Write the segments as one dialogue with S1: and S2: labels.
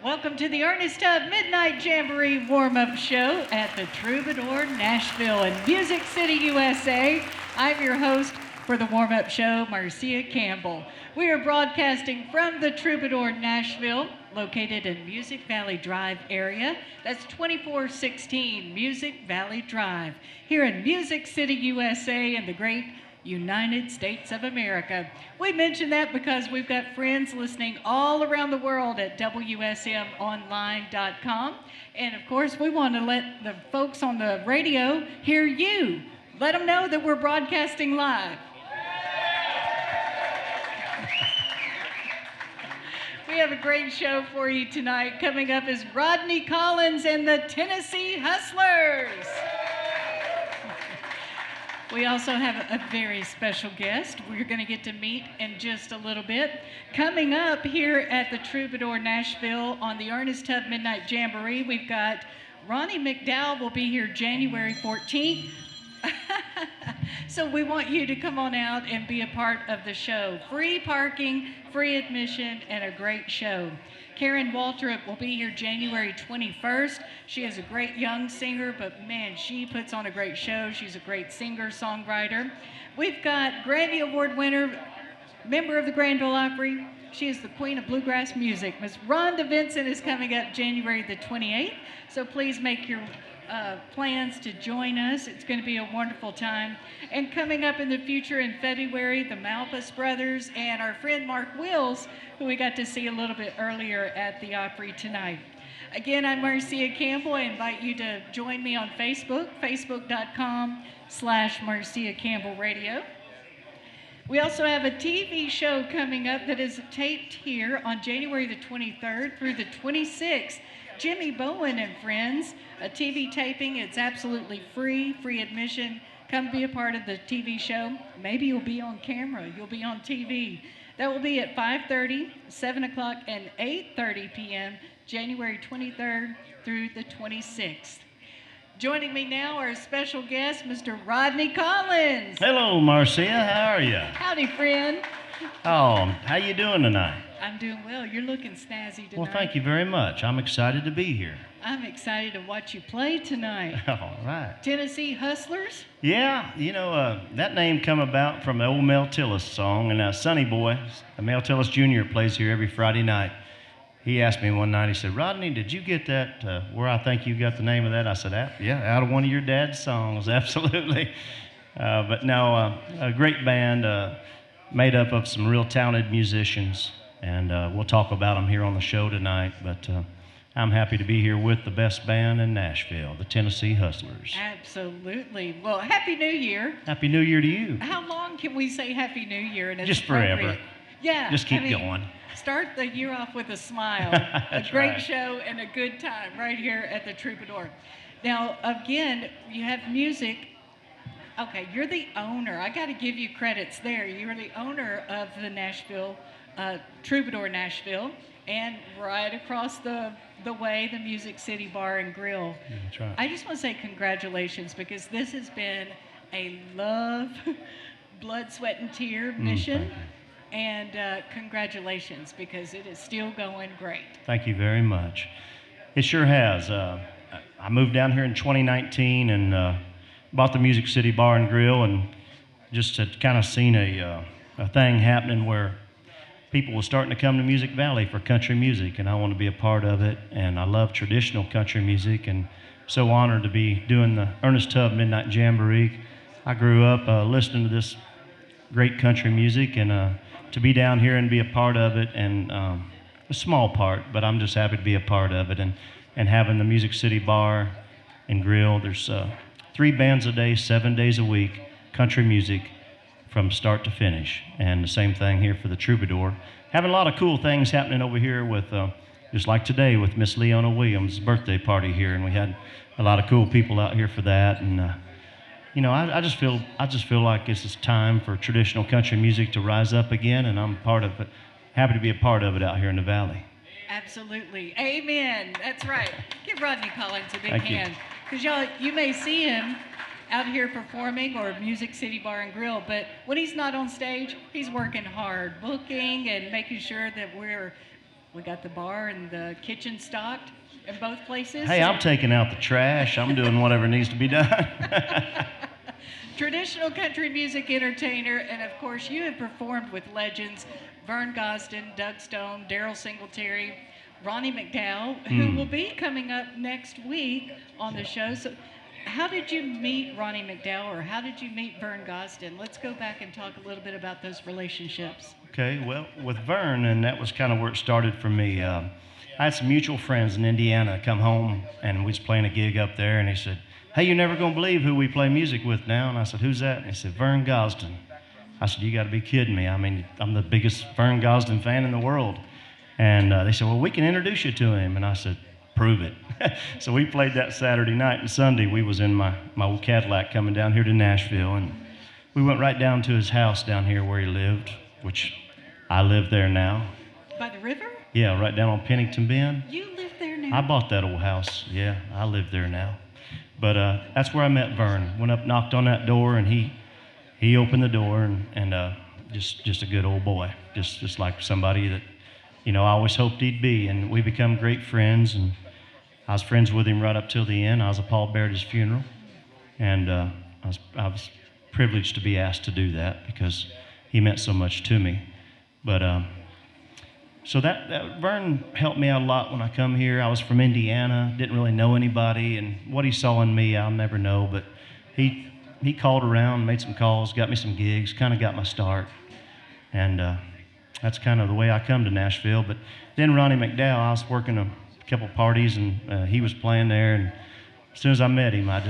S1: Welcome to the Ernest Tubb Midnite Jamboree warm-up show at the Troubadour Nashville in Music City, USA. I'm your host for the warm-up show, Marcia Campbell. We are broadcasting from the Troubadour Nashville, located in Music Valley Drive area. That's 2416 Music Valley Drive, here in Music City, USA, in the great United States of America. We mention that because we've got friends listening all around the world at WSMonline.com. And of course, we want to let the folks on the radio hear you. Let them know that we're broadcasting live. We have a great show for you tonight. Coming up is Rodney Collins and the Tennessee Hustlers. We also have a very special guest we're going to get to meet in just a little bit. Coming up here at the Troubadour Nashville on the Ernest Tubb Midnite Jamboree, we've got Ronnie McDowell will be here January 14th. So we want you to come on out and be a part of the show. Free parking, free admission, and a great show. Karen Waltrip will be here January 21st. She is a great young singer, but man, she puts on a great show. She's a great singer-songwriter. We've got Grammy Award winner, member of the Grand Ole Opry. She is the queen of bluegrass music. Miss Rhonda Vincent is coming up January the 28th, so please make your plans to join us. It's going to be a wonderful time. And coming up in the future in February, the Malpas Brothers and our friend Mark Wills, who we got to see a little bit earlier at the Opry tonight. Again, I'm Marcia Campbell. I invite you to join me on Facebook, facebook.com/Marcia Campbell Radio. We also have a TV show coming up that is taped here on January the 23rd through the 26th. Jimmy Bowen and Friends, a TV taping. It's absolutely free admission. Come be a part of the TV show. Maybe you'll be on camera. You'll be on TV. That will be at 5:30, 7 o'clock, and 8:30 p.m., January 23rd through the 26th. Joining me now, our special guest, Mr. Rodney Collins.
S2: Hello, Marcia. How are you?
S1: Howdy, friend.
S2: Oh, how you doing tonight?
S1: I'm doing well. You're looking snazzy tonight.
S2: Well, thank you very much. I'm excited to be here.
S1: I'm excited to watch you play tonight.
S2: All right.
S1: Tennessee Hustlers?
S2: Yeah, that name come about from the old Mel Tillis song. And Sonny Boy, Mel Tillis Jr. plays here every Friday night. He asked me one night, he said, Rodney, did you get that, where I think you got the name of that? I said, yeah, out of one of your dad's songs, absolutely. But no, a great band made up of some real talented musicians. And we'll talk about them here on the show tonight. But I'm happy to be here with the best band in Nashville, the Tennessee Hustlers.
S1: Absolutely. Well, Happy New Year.
S2: Happy New Year to you.
S1: How long can we say Happy New Year? And
S2: just forever.
S1: Yeah.
S2: Just keep going.
S1: Start the year off with a smile.
S2: That's
S1: a great
S2: right.
S1: show and a good time right here at the Troubadour. Now, again, you have music. Okay, you're the owner. I got to give you credits there. You're the owner of the Nashville Troubadour Nashville, and right across the way, the Music City Bar and Grill.
S2: Yeah, that's right.
S1: I just want to say congratulations, because this has been a love, blood, sweat, and tear mission. And congratulations, because it is still going great.
S2: Thank you very much. It sure has. I moved down here in 2019 and bought the Music City Bar and Grill, and just had kind of seen a thing happening where people were starting to come to Music Valley for country music, and I want to be a part of it. And I love traditional country music, and so honored to be doing the Ernest Tubb Midnite Jamboree. I grew up listening to this great country music, and to be down here and be a part of it, and a small part, but I'm just happy to be a part of it. And having the Music City Bar and Grill, there's 3 bands a day, 7 days a week, country music from start to finish. And the same thing here for the Troubadour. Having a lot of cool things happening over here with, just like today with Miss Leona Williams' birthday party here, and we had a lot of cool people out here for that. And I just feel like it's time for traditional country music to rise up again, and I'm part of it. Happy to be a part of it out here in the Valley.
S1: Absolutely. Amen. That's right. Give Rodney Collins a big
S2: Thank you.
S1: hand. Because you may see him out here performing or Music City Bar and Grill, but when he's not on stage, he's working hard, booking and making sure that we're We got the bar and the kitchen stocked in both places.
S2: Hey, I'm taking out the trash. I'm doing whatever needs to be done.
S1: Traditional country music entertainer, and of course, you have performed with legends Vern Gosdin, Doug Stone, Daryl Singletary, Ronnie McDowell, who will be coming up next week on the show. So, how did you meet Ronnie McDowell, or how did you meet Vern Gosdin? Let's go back and talk a little bit about those relationships.
S2: Okay, well, with Vern, and that was kind of where it started for me. I had some mutual friends in Indiana come home, and we was playing a gig up there, and he said, "Hey, you're never going to believe who we play music with now." And I said, "Who's that?" And he said, "Vern Gosdin." I said, "You got to be kidding me. I mean, I'm the biggest Vern Gosdin fan in the world." And they said, "Well, we can introduce you to him." And I said, "Prove it." So we played that Saturday night, and Sunday we was in my old Cadillac coming down here to Nashville, and we went right down to his house down here where he lived, which I live there now.
S1: By the river?
S2: Yeah, right down on Pennington Bend.
S1: You live there now?
S2: I bought that old house. Yeah, I live there now. But that's where I met Vern. Went up, knocked on that door, and he opened the door, and just a good old boy, just like somebody that, I always hoped he'd be. And we become great friends, and I was friends with him right up till the end. I was a pallbearer at his funeral, and I was privileged to be asked to do that because he meant so much to me. But so that Vern helped me out a lot when I come here. I was from Indiana, didn't really know anybody, and what he saw in me, I'll never know. But he called around, made some calls, got me some gigs, kind of got my start, and that's kind of the way I come to Nashville. But then Ronnie McDowell, I was working a couple parties, and he was playing there, and as soon as I met him, I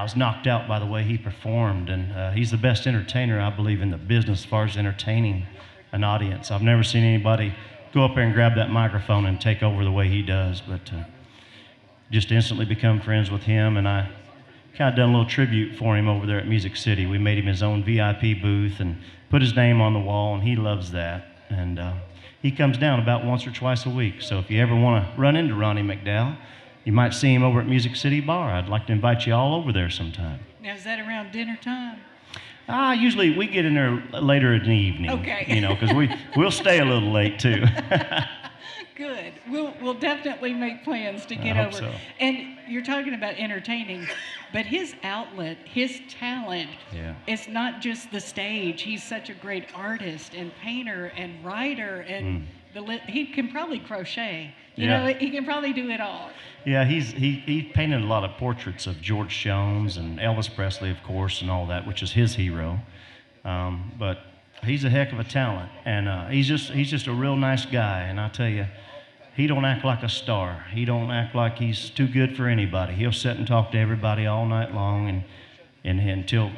S2: was knocked out by the way he performed, and he's the best entertainer, I believe, in the business as far as entertaining an audience. I've never seen anybody go up there and grab that microphone and take over the way he does, but just instantly become friends with him, and I kind of done a little tribute for him over there at Music City. We made him his own VIP booth and put his name on the wall, and he loves that, and he comes down about once or twice a week. So if you ever want to run into Ronnie McDowell, you might see him over at Music City Bar. I'd like to invite you all over there sometime.
S1: Now, is that around dinner time?
S2: Usually we get in there later in the evening.
S1: Okay.
S2: Because we'll stay a little late too.
S1: Good. We'll definitely make plans to get
S2: I
S1: over.
S2: hope so.
S1: And you're talking about entertaining, but his outlet, his talent, is not just the stage. He's such a great artist and painter and writer, and he can probably crochet. You know, he can probably do it all.
S2: Yeah, he painted a lot of portraits of George Jones and Elvis Presley, of course, and all that, which is his hero. But he's a heck of a talent, and he's just a real nice guy. And I tell you, he don't act like a star. He don't act like he's too good for anybody. He'll sit and talk to everybody all night long, and until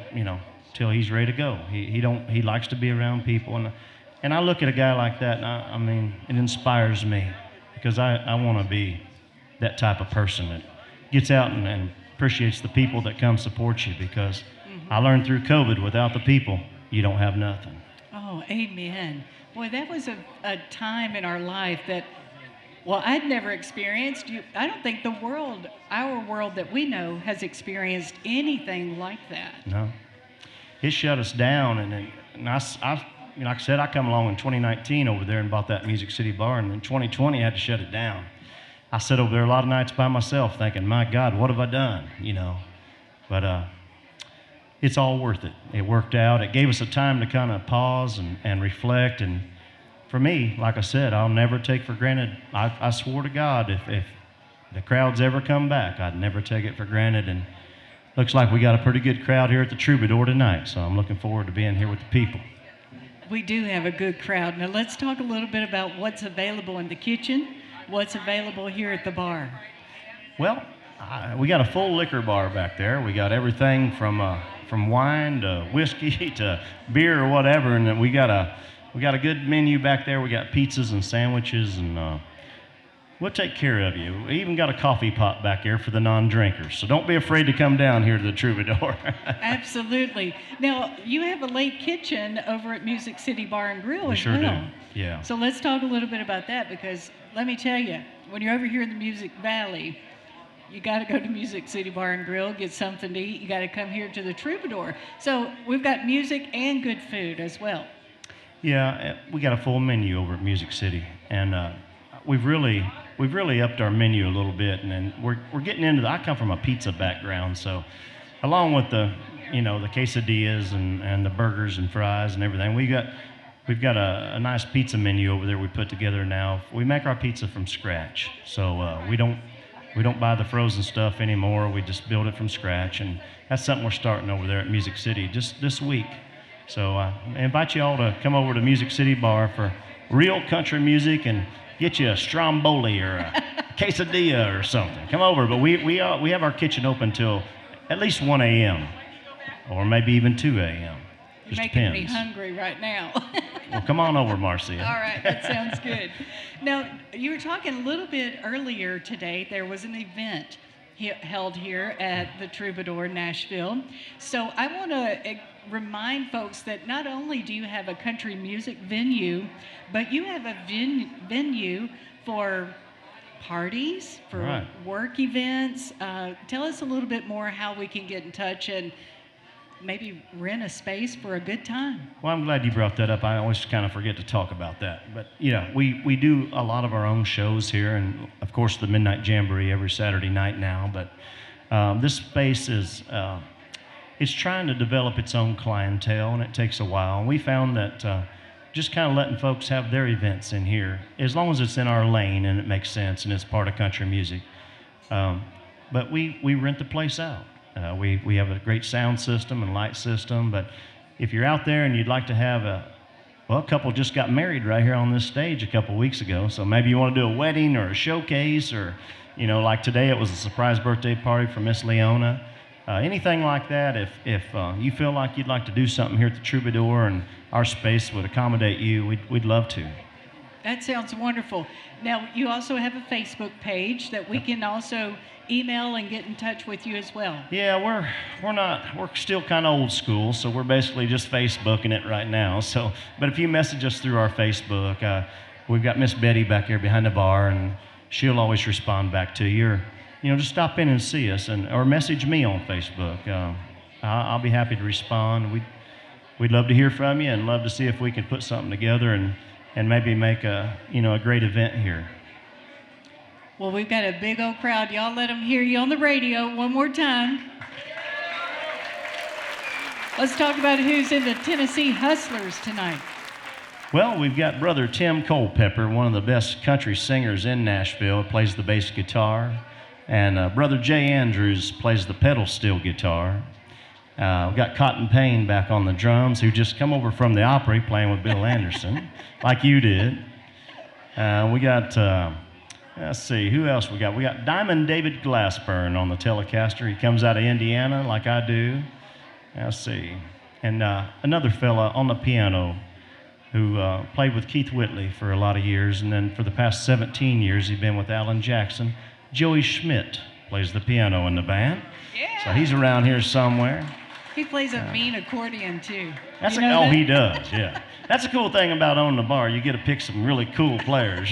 S2: he's ready to go. He likes to be around people, and I look at a guy like that, and I mean, it inspires me because I want to be that type of person that gets out and appreciates the people that come support you, because I learned through COVID, without the people, you don't have nothing.
S1: Oh, amen. Boy, that was a time in our life that, well, I'd never experienced. I don't think our world that we know has experienced anything like that.
S2: No. It shut us down, and like I said, I come along in 2019 over there and bought that Music City Bar, and in 2020 I had to shut it down. I sat over there a lot of nights by myself thinking, my God, what have I done? But it's all worth it. It worked out. It gave us a time to kind of pause and reflect. And for me, like I said, I'll never take for granted. I swore to God, if the crowds ever come back, I'd never take it for granted. And looks like we got a pretty good crowd here at the Troubadour tonight, so I'm looking forward to being here with the people.
S1: We do have a good crowd. Now let's talk a little bit about what's available in the kitchen, what's available here at the bar.
S2: Well, we got a full liquor bar back there. We got everything from wine to whiskey to beer or whatever, and then we got a good menu back there. We got pizzas and sandwiches, and we'll take care of you. We even got a coffee pot back there for the non-drinkers, so don't be afraid to come down here to the Troubadour.
S1: Absolutely. Now, you have a late kitchen over at Music City Bar and Grill as well.
S2: We sure do, yeah.
S1: So let's talk a little bit about that, because let me tell you, when you're over here in the Music Valley, you got to go to Music City Bar and Grill, get something to eat. You got to come here to the Troubadour. So we've got music and good food as well.
S2: Yeah, we got a full menu over at Music City, and we've really upped our menu a little bit, and then we're getting into I come from a pizza background, so along with the the quesadillas and the burgers and fries and everything, we've got a nice pizza menu over there we put together now. We make our pizza from scratch, so we don't buy the frozen stuff anymore. We just build it from scratch, and that's something we're starting over there at Music City just this week. So I invite you all to come over to Music City Bar for real country music and get you a stromboli or a quesadilla or something. Come over, but we have our kitchen open till at least 1 a.m. or maybe even 2 a.m.
S1: You're making me hungry right now.
S2: Well, come on over, Marcia.
S1: All right, that sounds good. Now, you were talking a little bit earlier today. There was an event held here at the Troubadour, Nashville. So I want to remind folks that not only do you have a country music venue, but you have a venue for parties, for work events. Tell us a little bit more how we can get in touch and maybe rent a space for a good time.
S2: Well, I'm glad you brought that up. I always kind of forget to talk about that. But yeah, we do a lot of our own shows here, and of course the Midnight Jamboree every Saturday night now. But this space is it's trying to develop its own clientele, and it takes a while. And we found that just kind of letting folks have their events in here, as long as it's in our lane and it makes sense and it's part of country music. But we rent the place out. We have a great sound system and light system, but if you're out there and you'd like to have a couple just got married right here on this stage a couple weeks ago, so maybe you want to do a wedding or a showcase, or like today it was a surprise birthday party for Miss Leona. Anything like that, if you feel like you'd like to do something here at the Troubadour and our space would accommodate you, we'd love to.
S1: That sounds wonderful. Now, you also have a Facebook page that we can also email and get in touch with you as well.
S2: Yeah, we're still kind of old school, so we're basically just Facebooking it right now. So, but if you message us through our Facebook, we've got Miss Betty back here behind the bar, and she'll always respond back to you. Or, just stop in and see us, or message me on Facebook. I'll be happy to respond. We'd love to hear from you and love to see if we can put something together and maybe make a great event here.
S1: Well, we've got a big old crowd. Y'all let them hear you on the radio one more time. Let's talk about who's in the Tennessee Hustlers tonight.
S2: Well, we've got Brother Tim Culpepper, one of the best country singers in Nashville, plays the bass guitar. And Brother Jay Andrews plays the pedal steel guitar. We've got Cotton Payne back on the drums, who just come over from the Opry playing with Bill Anderson, like you did. We got... let's see, who else we got? We got Diamond David Glassburn on the Telecaster. He comes out of Indiana like I do. Let's see. And another fella on the piano who played with Keith Whitley for a lot of years, and then for the past 17 years he's been with Alan Jackson. Joey Schmidt plays the piano in the band.
S1: Yeah.
S2: So he's around here somewhere.
S1: He plays a mean accordion too.
S2: He does, yeah. That's the cool thing about owning a bar. You get to pick some really cool players,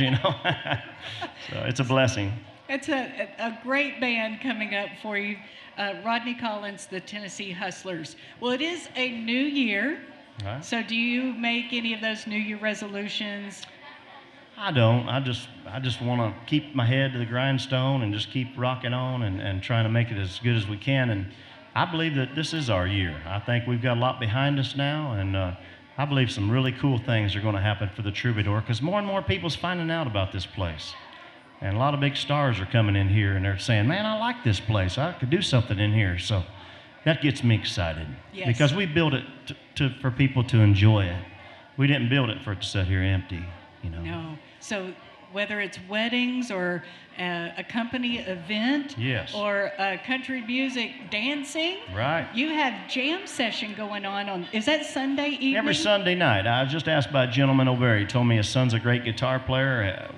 S2: So it's a blessing.
S1: It's a great band coming up for you. Rodney Collins, the Tennessee Hustlers. Well, it is a new year.
S2: Right.
S1: So do you make any of those New Year resolutions?
S2: I don't. I just want to keep my head to the grindstone and just keep rocking on and trying to make it as good as we can. And I believe that this is our year. I think we've got a lot behind us now, and I believe some really cool things are going to happen for the Troubadour, because more and more people's finding out about this place. And a lot of big stars are coming in here, and they're saying, man, I like this place. I could do something in here. So that gets me excited.
S1: Yes.
S2: Because we built it for people to enjoy it. We didn't build it for it to sit here empty,
S1: No. So whether it's weddings or a company event,
S2: yes,
S1: or country music dancing,
S2: right,
S1: you have jam session going on is that Sunday evening?
S2: Every Sunday night. I was just asked by a gentleman over there. He told me his son's a great guitar player.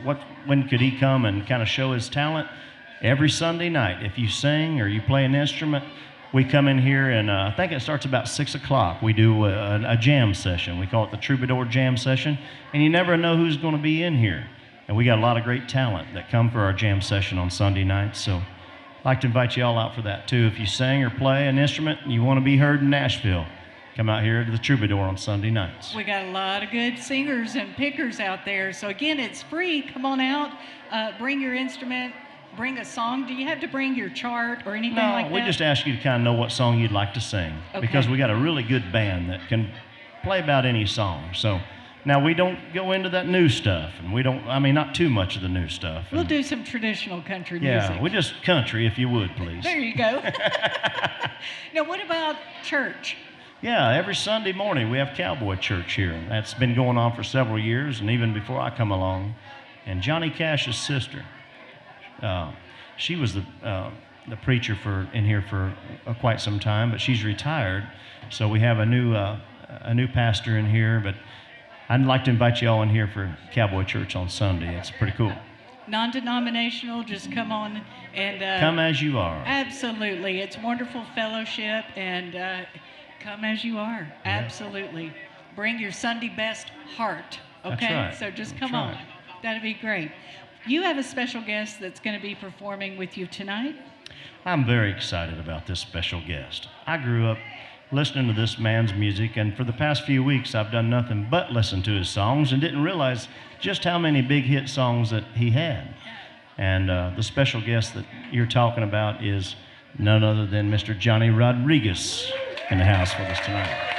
S2: When could he come and kind of show his talent? Every Sunday night. If you sing or you play an instrument, we come in here, and I think it starts about 6 o'clock. We do a jam session. We call it the Troubadour Jam Session, and you never know who's going to be in here. And we got a lot of great talent that come for our jam session on Sunday nights. So I'd like to invite you all out for that too. If you sing or play an instrument and you want to be heard in Nashville, come out here to the Troubadour on Sunday nights.
S1: We got a lot of good singers and pickers out there. So again, it's free. Come on out, bring your instrument, bring a song. Do you have to bring your chart or anything like that?
S2: No, we just ask you to kind of know what song you'd like to sing, because we got a really good band that can play about any song. So now we don't go into that new stuff, and we don't, not too much of the new stuff.
S1: We'll do some traditional country
S2: music.
S1: music.
S2: We just country, if you would, please.
S1: There you go. Now, what about church?
S2: Yeah, every Sunday morning we have cowboy church here. That's been going on for several years, and even before I come along. And Johnny Cash's sister, she was the preacher in here for quite some time, but she's retired. So we have a new pastor in here, but I'd like to invite you all in here for Cowboy Church on Sunday. It's pretty cool.
S1: Non-denominational, just come on and...
S2: come as you are.
S1: Absolutely. It's wonderful fellowship, and come as you are. Yeah. Absolutely. Bring your Sunday best heart, okay?
S2: That's right.
S1: So just come on. That'd be great. You have a special guest that's going to be performing with you tonight.
S2: I'm very excited about this special guest. I grew up listening to this man's music, and for the past few weeks I've done nothing but listen to his songs and didn't realize just how many big hit songs that he had. And the special guest that you're talking about is none other than Mr. Johnny Rodriguez in the house with us tonight.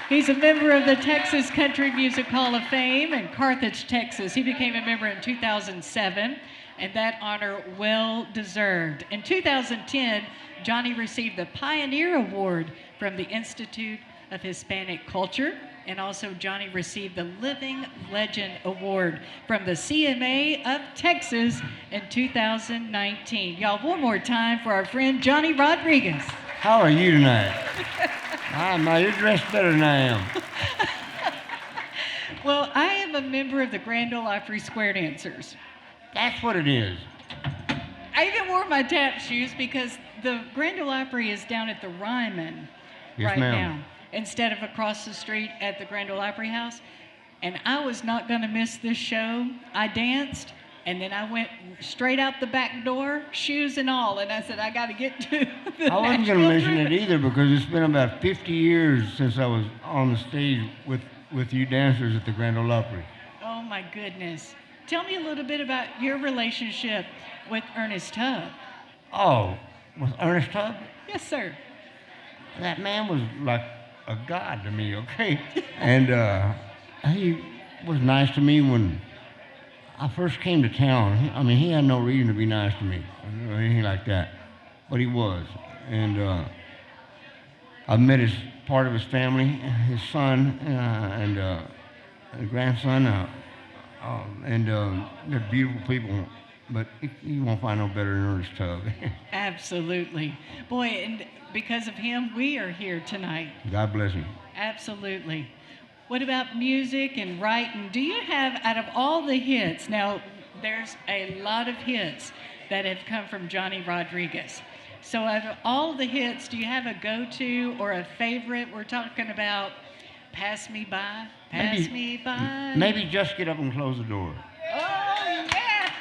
S1: He's a member of the Texas Country Music Hall of Fame in Carthage, Texas. He became a member in 2007, and that honor well deserved. In 2010, Johnny received the Pioneer Award from the Institute of Hispanic Culture, and also Johnny received the Living Legend Award from the CMA of Texas in 2019. Y'all, one more time for our friend Johnny Rodriguez.
S3: How are you tonight? You're dressed better than I am.
S1: Well, I am a member of the Grand Ole Opry Square Dancers.
S3: That's what it is.
S1: I even wore my tap shoes because the Grand Ole Opry is down at the Ryman right now, instead of across the street at the Grand Ole Opry House. And I was not going to miss this show. I danced, and then I went straight out the back door, shoes and all, and I said, I got to get to the
S3: I wasn't going to mention it either because it's been about 50 years since I was on the stage with you dancers at the Grand Ole Opry.
S1: Oh, my goodness. Tell me a little bit about your relationship with Ernest Tubb.
S3: Oh, with Ernest Tubb?
S1: Yes, sir.
S3: That man was like a god to me, okay? And he was nice to me when I first came to town. He had no reason to be nice to me or anything like that, but he was. And I met part of his family, his son and grandson, and they're beautiful people. But you won't find no better than Ernest Tubb.
S1: Absolutely. Boy, and because of him, we are here tonight.
S3: God bless him.
S1: Absolutely. What about music and writing? Do you have, out of all the hits, now there's a lot of hits that have come from Johnny Rodriguez. So out of all the hits, do you have a go-to or a favorite? We're talking about Pass Me By, Pass Me By.
S3: Maybe Just Get Up and Close the Door.
S1: Oh, yeah.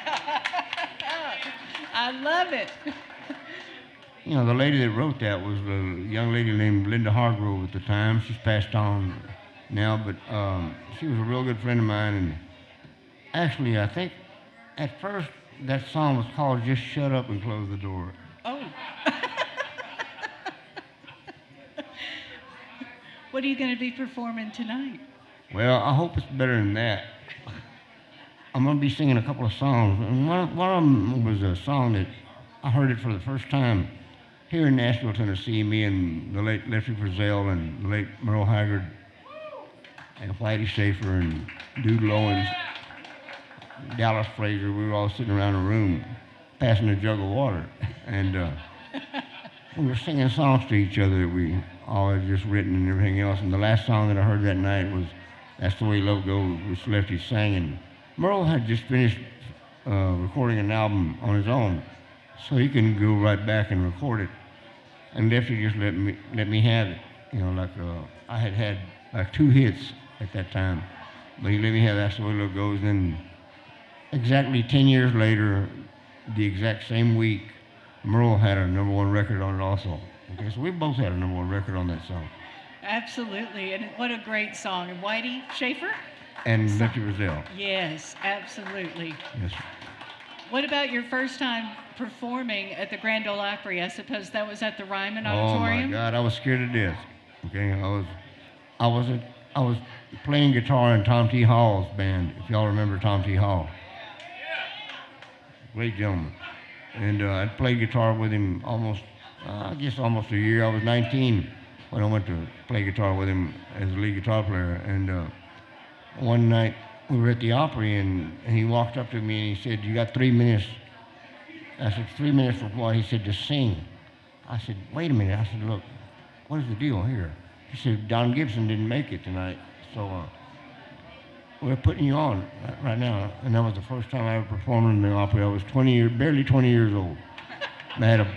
S1: I love it.
S3: You know, the lady that wrote that was a young lady named Linda Hargrove at the time. She's passed on now, but she was a real good friend of mine. And actually, I think at first that song was called Just Shut Up and Close the Door.
S1: Oh. What are you going to be performing tonight?
S3: Well, I hope it's better than that. I'm going to be singing a couple of songs. And one of them was a song that I heard it for the first time here in Nashville, Tennessee. Me and the late Leslie Frizzell and the late Merle Haggard and Whitey Schaefer and Dude Lowens, Dallas Frazier. We were all sitting around a room passing a jug of water. And we were singing songs to each other that we all had just written and everything else. And the last song that I heard that night was That's the Way Love Goes, which Lefty sang. And Merle had just finished recording an album on his own, so he can go right back and record it. And Lefty just let me have it. You know, I had like 2 hits at that time, but he let me have That's the Way Love Goes. And exactly 10 years later, the exact same week, Merle had a #1 record on it also. Okay, so we both had a number one record on that song.
S1: Absolutely. And what a great song. And Whitey Schaefer?
S3: And Lefty Brazil.
S1: Yes, absolutely.
S3: Yes.
S1: What about your first time performing at the Grand Ole Opry? I suppose that was at the Ryman
S3: Oh
S1: Auditorium?
S3: my God, I was scared to death. Okay, I was playing guitar in Tom T. Hall's band, if y'all remember Tom T. Hall. Great gentleman. And I played guitar with him almost a year. I was 19 when I went to play guitar with him as a lead guitar player. And one night we were at the Opry, and he walked up to me and he said, "You got 3 minutes." I said, "3 minutes for what?" He said, "Just sing." I said, "Wait a minute." I said, "Look, what is the deal here?" He said, "Don Gibson didn't make it tonight, so we're putting you on right now." And that was the first time I ever performed in the Opry. I was barely 20 years old. And I had a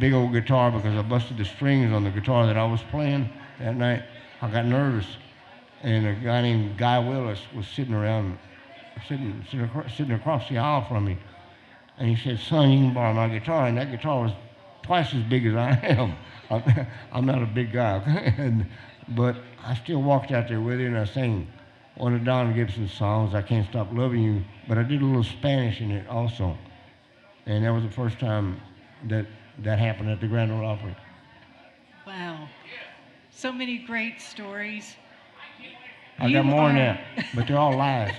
S3: big old guitar because I busted the strings on the guitar that I was playing that night. I got nervous, and a guy named Guy Willis was sitting across the aisle from me, and he said, "Son, you can borrow my guitar." And that guitar was twice as big as I am. I'm not a big guy, but I still walked out there with it, and I sang one of Don Gibson's songs, "I Can't Stop Loving You," but I did a little Spanish in it also. And that was the first time that happened at the Grand Ole Opry.
S1: Wow. So many great stories.
S3: I got more than that, but they're all lies.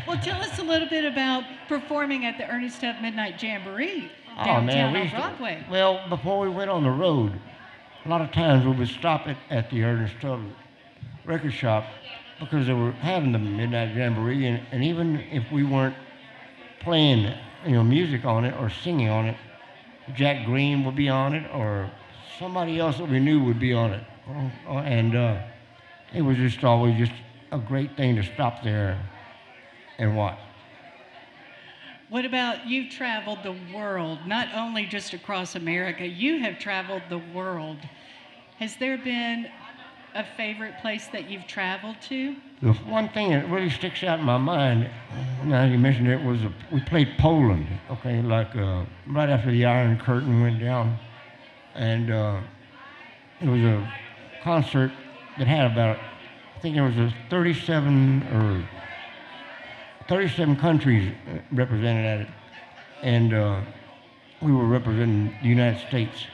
S1: Well, tell us a little bit about performing at the Ernest Tubb Midnite Jamboree
S3: Oh,
S1: downtown
S3: man, we
S1: on
S3: used to-
S1: Broadway.
S3: Well, before we went on the road, a lot of times we would stop at the Ernest Tubb record shop because they were having the Midnight Jamboree, and even if we weren't playing, music on it or singing on it, Jack Green would be on it, or somebody else that we knew would be on it, and it was just always just a great thing to stop there and watch.
S1: What about you've traveled the world, not only just across America, you have traveled the world. Has there been a favorite place that you've traveled to?
S3: The one thing that really sticks out in my mind, now you mentioned it, was we played Poland, okay, like right after the Iron Curtain went down. And it was a concert that had about, I think there was 37 countries represented at it. And we were representing the United States.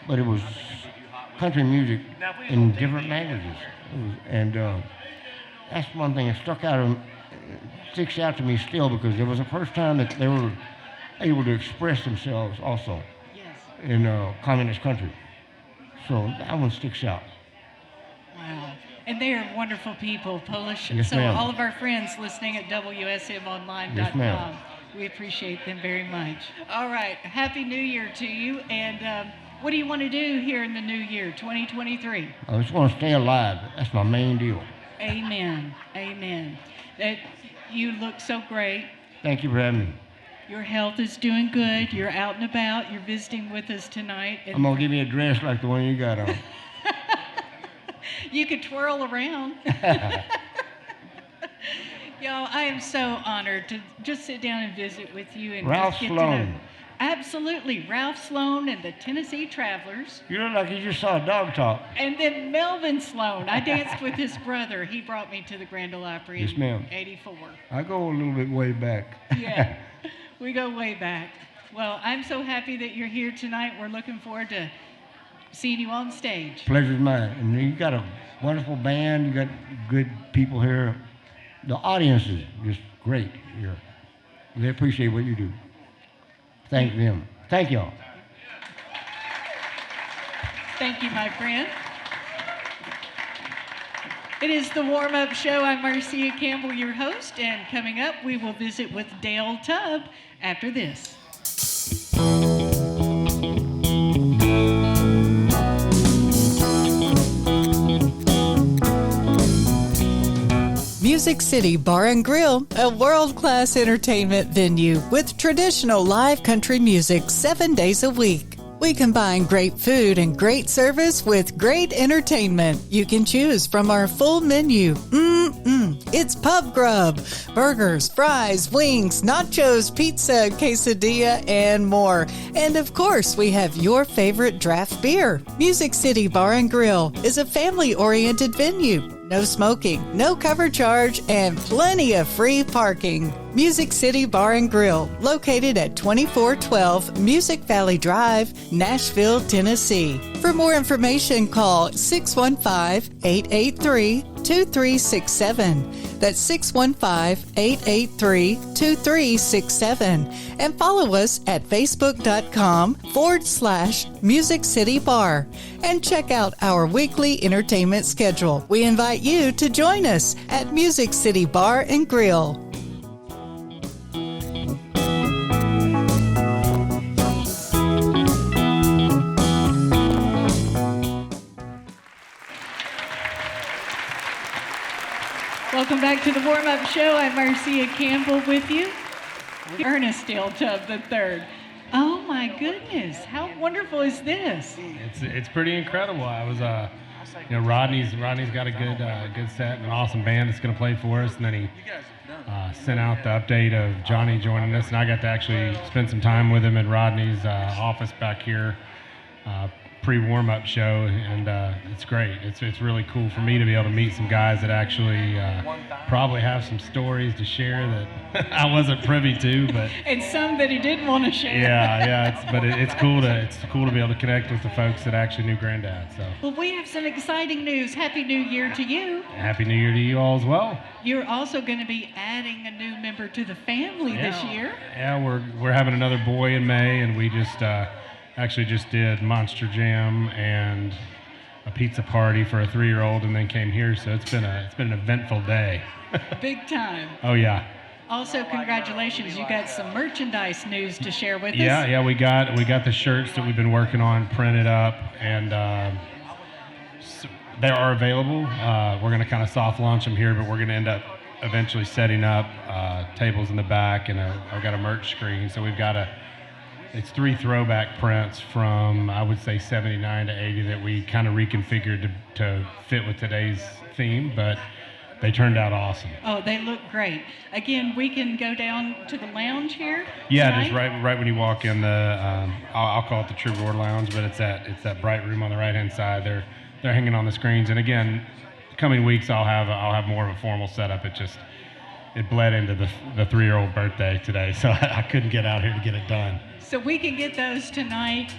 S3: But it was country music in different languages. That's one thing that sticks out to me still, because it was the first time that they were able to express themselves also in a communist country. So that one sticks out.
S1: Wow. And they are wonderful people, Polish.
S3: Yes,
S1: so
S3: ma'am.
S1: all of our friends listening at WSMonline.com,
S3: Yes, ma'am.
S1: we appreciate them very much. All right. Happy New Year to you. And what do you want to do here in the new year, 2023?
S3: I just want to stay alive. That's my main deal.
S1: Amen. Amen. You look so great.
S3: Thank you for having me.
S1: Your health is doing good. You're out and about. You're visiting with us tonight.
S3: I'm going to give you a dress like the one you got on.
S1: You could twirl around. Y'all, I am so honored to just sit down and visit with you and
S3: Ralph
S1: just get
S3: Sloan.
S1: to know. Absolutely. Ralph Sloan and the Tennessee Travelers.
S3: You look like you just saw a dog talk.
S1: And then Melvin Sloan. I danced with his brother. He brought me to the Grand Ole Opry
S3: Yes,
S1: in
S3: ma'am.
S1: '84.
S3: I go a little bit way back.
S1: Yeah, we go way back. Well, I'm so happy that you're here tonight. We're looking forward to seeing you on stage.
S3: Pleasure's mine. And you got a wonderful band. You got good people here. The audience is just great here. They appreciate what you do. Thank them. Thank y'all.
S1: Thank you, my friend. It is the warm-up show. I'm Marcia Campbell, your host, and coming up, we will visit with Dale Tubb after this.
S4: Music City Bar and Grill, a world-class entertainment venue with traditional live country music 7 days a week. We combine great food and great service with great entertainment. You can choose from our full menu. it's pub grub. Burgers, fries, wings, nachos, pizza, quesadilla, and more. And of course, we have your favorite draft beer. Music City Bar and Grill is a family-oriented venue. No smoking, no cover charge, and plenty of free parking. Music City Bar and Grill, located at 2412 Music Valley Drive, Nashville, Tennessee. For more information, call 615-883-2367. That's 615-883-2367. And follow us at facebook.com/Music City Bar. And check out our weekly entertainment schedule. We invite you to join us at Music City Bar and Grill.
S1: Welcome back to the warm-up show. I'm Marcia Campbell with you. Ernest Tubb III. Oh my goodness, how wonderful is this?
S5: It's pretty incredible. I was Rodney's got a good set and an awesome band that's going to play for us, and then he sent out the update of Johnny joining us, and I got to actually spend some time with him in Rodney's office back here. Pre-warm-up show, and it's great. It's really cool for me to be able to meet some guys that actually probably have some stories to share that I wasn't privy to, but
S1: and some that he didn't want to share.
S5: It's cool to be able to connect with the folks that actually knew Granddad. So.
S1: Well, we have some exciting news. Happy New Year to you.
S5: Happy New Year to you all as well.
S1: You're also going to be adding a new member to the family this year.
S5: Yeah, we're having another boy in May, and we just. Actually just did Monster Jam and a pizza party for a 3-year-old, and then came here. So it's been an eventful day.
S1: Big time.
S5: Oh yeah.
S1: Also, congratulations! You got some merchandise news to share with us.
S5: Yeah, we got the shirts that we've been working on printed up, and they are available. We're gonna kind of soft launch them here, but we're gonna end up eventually setting up tables in the back, and I've got a merch screen. So we've got It's 3 throwback prints from, I would say, 79 to 80 that we kind of reconfigured to fit with today's theme, but they turned out awesome.
S1: Oh, they look great. Again, we can go down to the lounge here.
S5: Yeah,
S1: tonight.
S5: just right when you walk in the, I'll call it the Troubadour Lounge, but it's that bright room on the right-hand side. They're hanging on the screens, and again, coming weeks I'll have more of a formal setup. It bled into the 3-year-old birthday today, so I couldn't get out here to get it done.
S1: So we can get those tonight,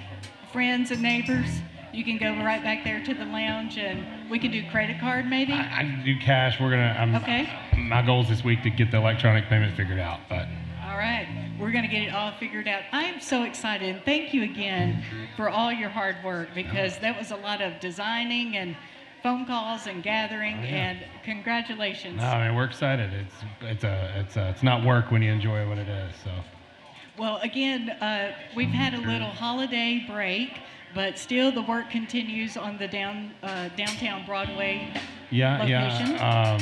S1: friends and neighbors. You can go right back there to the lounge, and we can do credit card maybe.
S5: I can do cash.
S1: Okay.
S5: My goal is this week to get the electronic payment figured out, but.
S1: All right, we're going to get it all figured out. I'm so excited, and thank you again for all your hard work, because that was a lot of designing and phone calls and gathering, and congratulations.
S5: No, I mean, we're excited. It's not work when you enjoy what it is. So.
S1: Well, again, we've had a little holiday break, but still the work continues on the downtown Broadway location.
S5: Yeah.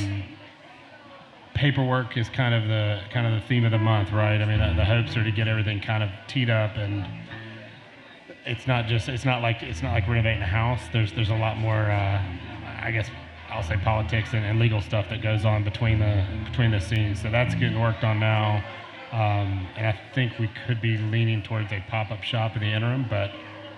S5: Paperwork is kind of the theme of the month, right? I mean, the hopes are to get everything kind of teed up, and it's not like renovating a house. There's a lot more, I guess I'll say, politics and legal stuff that goes on between the scenes. So that's getting worked on now. And I think we could be leaning towards a pop-up shop in the interim, but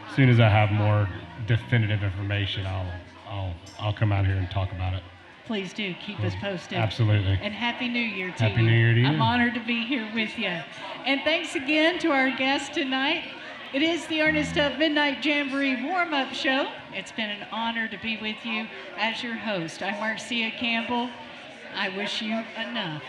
S5: as soon as I have more definitive information, I'll come out here and talk about it.
S1: Please do keep us posted.
S5: Absolutely.
S1: And Happy New Year to you.
S5: Happy New Year to you.
S1: I'm honored to be here with you. And thanks again to our guest tonight. It is the Ernest Tubb Midnite Jamboree warm-up show. It's been an honor to be with you as your host. I'm Marcia Campbell. I wish you enough.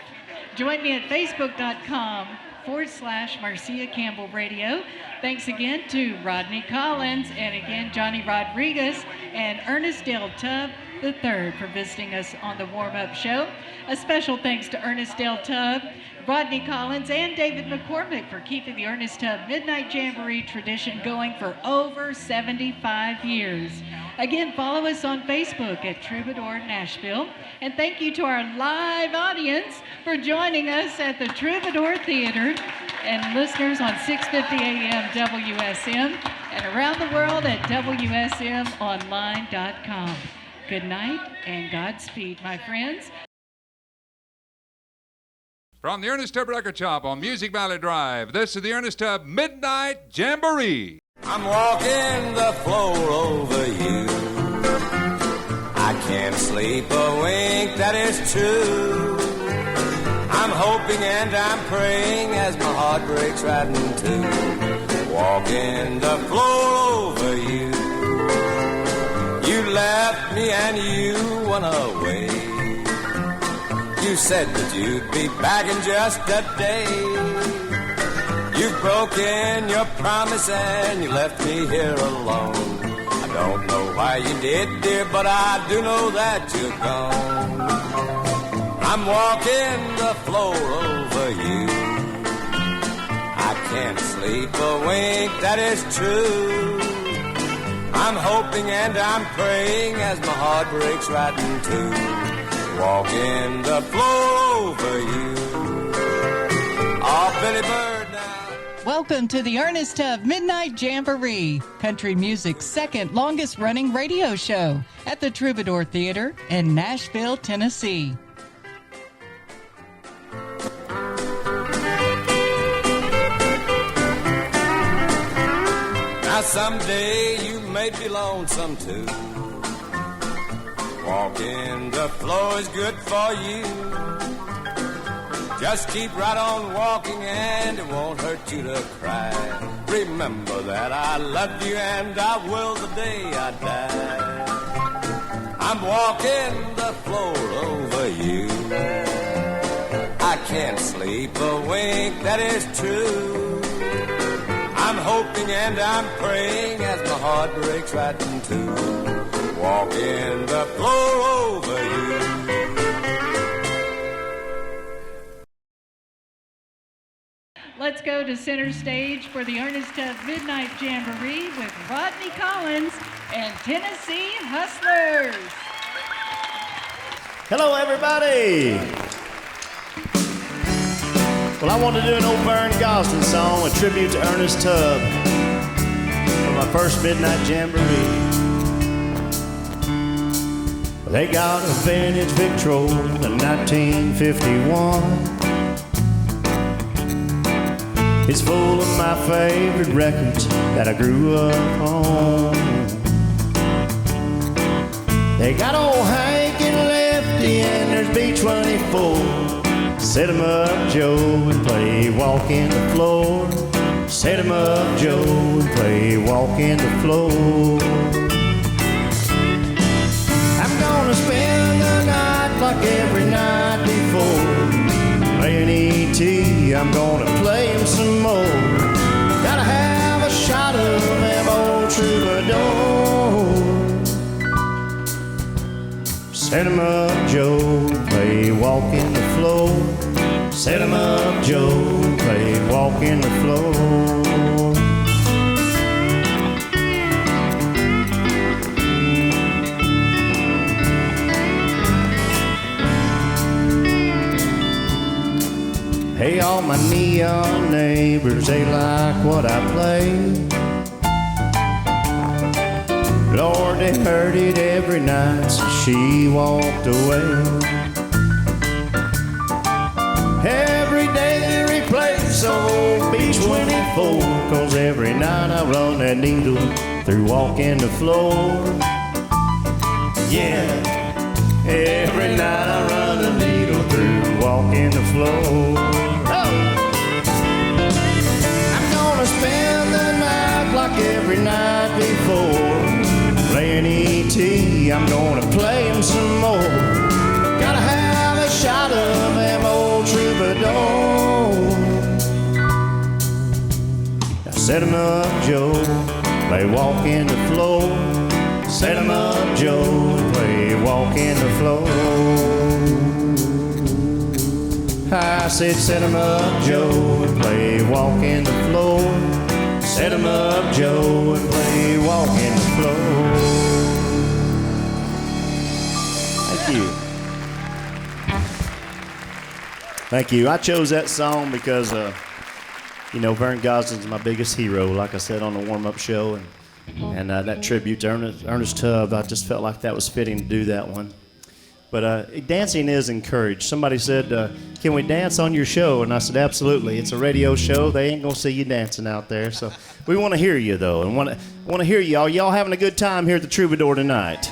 S1: Join me at facebook.com/Marcia Campbell Radio. Thanks again to Rodney Collins, and again Johnny Rodriguez and Ernest Tubb III for visiting us on the warm-up show. A special thanks to Ernest Tubb, Rodney Collins, and David McCormick for keeping the Ernest Tubb Midnite Jamboree tradition going for over 75 years. Again, follow us on Facebook at Troubadour Nashville. And thank you to our live audience for joining us at the Troubadour Theater, and listeners on 650 AM WSM and around the world at WSMonline.com. Good night and Godspeed, my friends.
S6: From the Ernest Tubb Record Shop on Music Valley Drive, this is the Ernest Tubb Midnight Jamboree.
S7: I'm walking the floor over you. I can't sleep a wink, that is true. I'm hoping and I'm praying as my heart breaks right in two. Walking the floor over you. You left me and you went away. You said that you'd be back in just a day. You've broken your promise and you left me here alone. I don't know why you did, dear, but I do know that you're gone. I'm walking the floor over you. I can't sleep a wink, that is true. I'm hoping and I'm praying as my heart breaks right in two. Walking the floor over you. Oh, Billy Bird now.
S4: Welcome to the Ernest Tubb Midnite Jamboree, country music's second longest running radio show at the Troubadour Theater in Nashville, Tennessee.
S7: Now someday you may be lonesome too. Walking the floor is good for you. Just keep right on walking and it won't hurt you to cry. Remember that I love you and I will the day I die. I'm walking the floor over you. I can't sleep a wink, that is true. I'm hoping and I'm praying as my heart breaks right in two. Walking the floor over you.
S1: Let's go to center stage for the Ernest Tubb Midnight Jamboree with Rodney Collins and Tennessee Hustlers.
S2: Hello, everybody. Well, I want to do an old Vern Gosdin song, a tribute to Ernest Tubb for my first Midnight Jamboree. They got a vintage Victrola in 1951. It's full of my favorite records that I grew up on. They got old Hank and Lefty and there's B-24. Set 'em up, Joe, and play Walk in the Floor. Set 'em up, Joe, and play Walk in the Floor. I'm gonna spend the night like every night before. Playing E.T., I'm gonna play him some more. Gotta have a shot of them old troubadour. Set 'em up, Joe, play Walk in the Floor. Set 'em up, Joe, play Walk in the Floor. Hey, all my neon neighbors, they like what I play. Lord, they heard it every night since she walked away. Every day they replace old B-24, 'cause every night I run that needle through Walk in the Floor. Yeah, every night I run a needle through Walk in the Floor. I'm gonna spend the night like every night before. Playing E.T., I'm gonna play him some more. Gotta have a shot of them old troubadour. Now set 'em up, Joe, play Walk in the Floor. Set 'em up, Joe, play Walk in the Floor. I said set 'em up, Joe, and play Walk in the Floor. Set 'em up, Joe, and play Walk in the Floor. Thank you. Thank you. I chose that song because, Vern Gosdin's my biggest hero, like I said on the warm-up show. And that tribute to Ernest Tubb, I just felt like that was fitting to do that one. But dancing is encouraged. Somebody said, can we dance on your show? And I said, absolutely. It's a radio show. They ain't going to see you dancing out there. So we want to hear you, though, and want to hear y'all. Y'all having a good time here at the Troubadour tonight?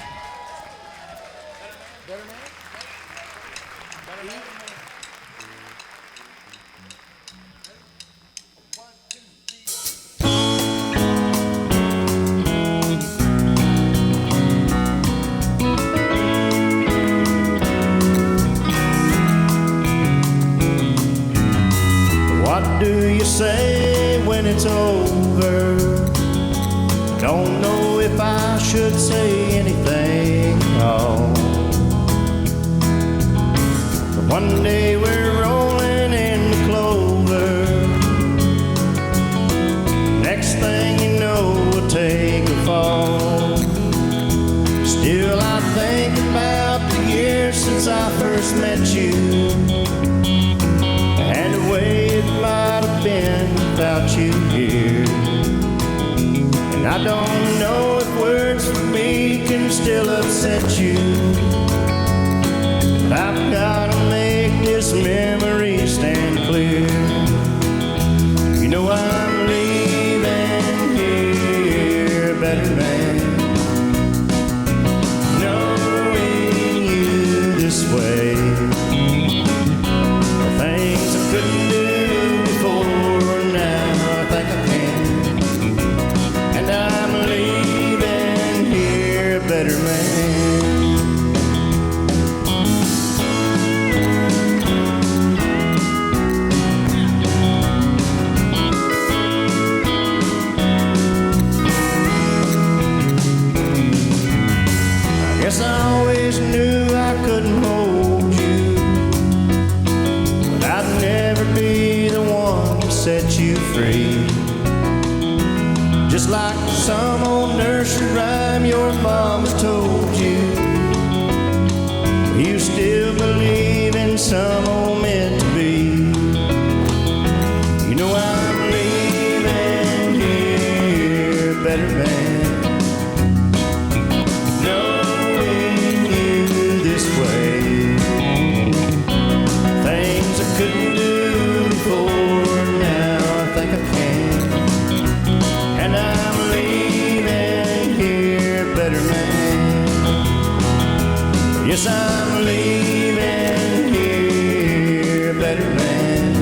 S2: Say when it's over, don't know if I should say anything at all. But one day we're rolling in the clover, next thing you know we'll take a fall. Still I think about the years since I first met you, and the way it might have been without you here. And I don't know if words from me can still upset you, but I've gotta make this memory stand clear. You know I'm leaving here a better man, knowing you this way. Things I couldn't do before, now I think I can. And I'm leaving here a better man. I guess I always knew I couldn't hold you, I'd never be the one to set you free. Just like some old nursery rhyme your mama's told you, you still believe in some old meant to be. You know I'm leaving here a better man, knowing you this way. Things I couldn't do before, now I think I can. And I'm leaving here a better man. Yes, I'm leaving here a better man,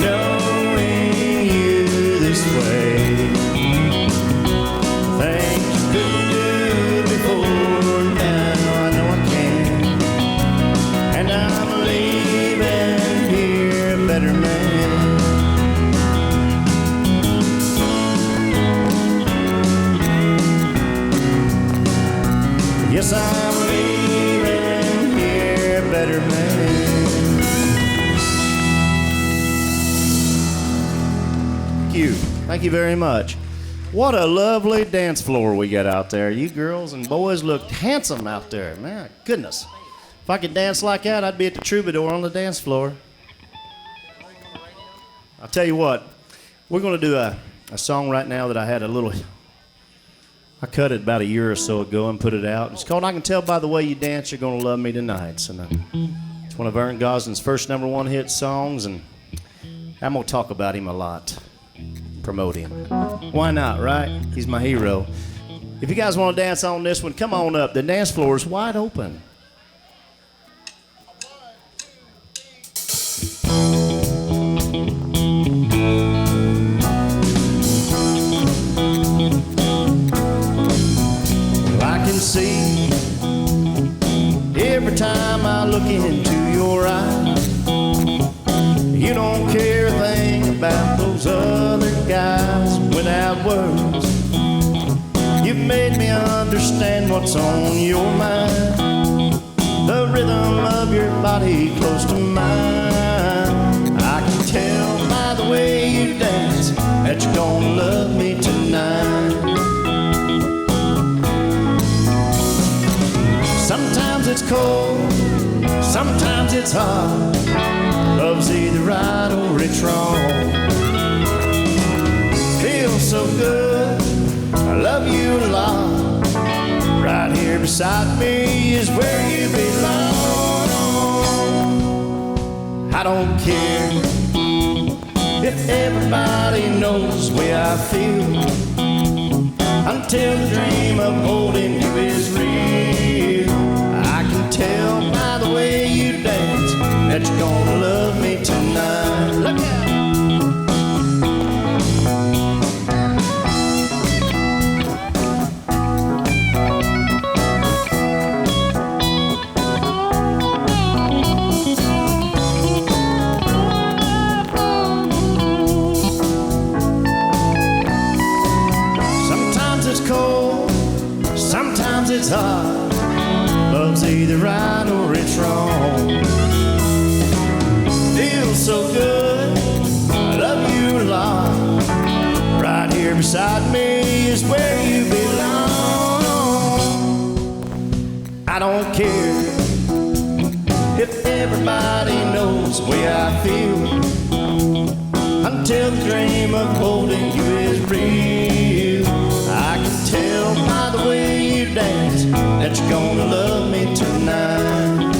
S2: knowing you this way. Things I couldn't do before, now I know I can. And I'm leaving here a better man. Yes, I'm leaving here a better man. Thank you. Thank you very much. What a lovely dance floor we got out there. You girls and boys looked handsome out there. Man, goodness. If I could dance like that, I'd be at the Troubadour on the dance floor. I'll tell you what, we're going to do a song right now that I had I cut it about a year or so ago and put it out. It's called I Can Tell by the Way You Dance You're Gonna Love Me Tonight. And it's one of Ernest Goslin's first #1 hit songs, and I'm going to talk about him a lot, promote him. Why not, right? He's my hero. If you guys want to dance on this one, come on up. The dance floor is wide open. See, every time I look into your eyes, you don't care a thing about those other guys. Without words, you've made me understand what's on your mind, the rhythm of your body close to mine. I can tell by the way you dance that you're gonna love me tonight. Sometimes it's cold, sometimes it's hot. Love's either right or it's wrong. Feels so good, I love you a lot. Right here beside me is where you belong. I don't care if everybody knows the way I feel, until the dream of holding you is real. I can tell by the way you dance that you're gonna love me tonight. Look out! Sometimes it's hard. Love's either right or it's wrong. Feels so good, I love you a lot. Right here beside me is where you belong. I don't care if everybody knows the way I feel, until the dream of holding you is real. I can tell by the way you dance that you're gonna love me tonight.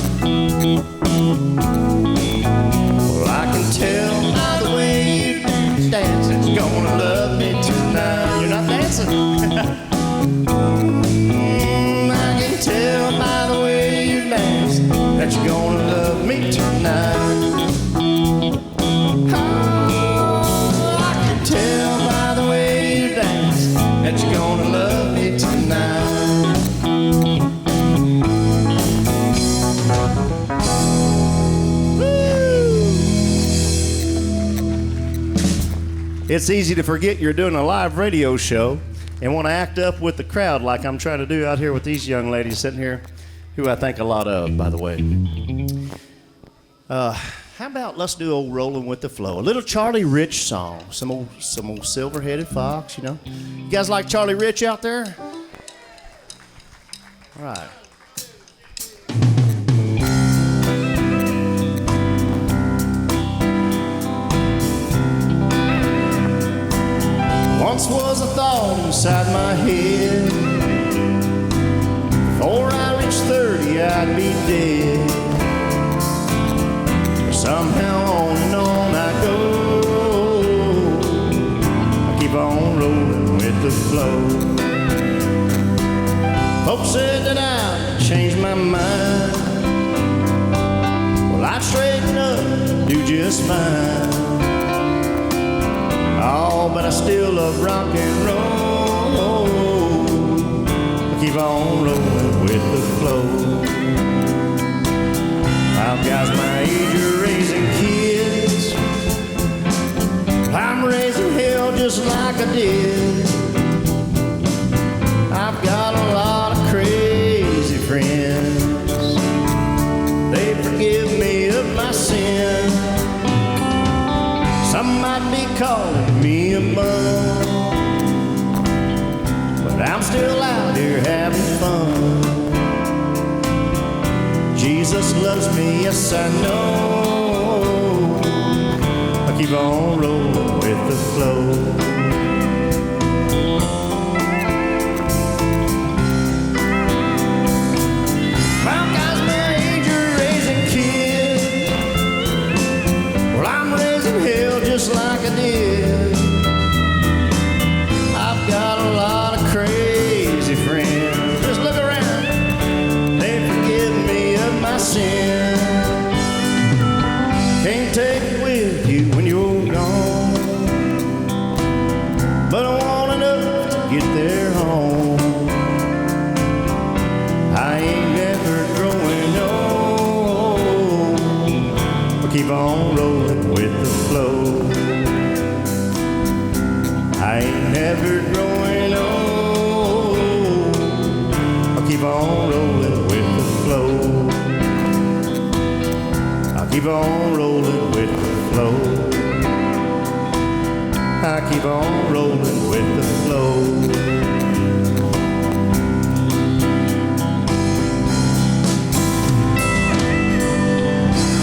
S2: Well, I can tell by the way you dance that you're gonna love me tonight. You're not dancing. I can tell by the way you dance that you're gonna love me tonight. Oh, I can tell by the way you dance that you're gonna love me tonight. It's easy to forget you're doing a live radio show and want to act up with the crowd like I'm trying to do out here with these young ladies sitting here, who I think a lot of, by the way. How about let's do old Rolling with the Flow, a little Charlie Rich song, some old silver-headed fox, you know. You guys like Charlie Rich out there? All right. Once was a thought inside my head, before I reached 30 I'd be dead. Somehow on and on I go, I keep on rolling with the flow. Folks said that I'd change my mind, well I'd straighten up, do just fine. Oh, but I still love rock and roll. I keep on rolling with the flow. I've guys my age are raising kids. I'm raising hell just like I did. I've got a lot of crazy friends. They forgive me of my sin. Some might be calling me a bum, but I'm still out here having fun. Jesus loves me, yes I know. I keep on rolling with the flow. Well, guys my age are raising kids. Well, I'm raising hell just like I did. I've got a lot of crazy friends. Just look around, they forgive me of my sin. Can't take it with you when you're gone, but I want enough to get there home. I ain't never growing old. I keep on rolling with the flow. I ain't never growing old. I keep on rolling with the flow. I keep on rolling with the flow. I keep on rolling with the flow.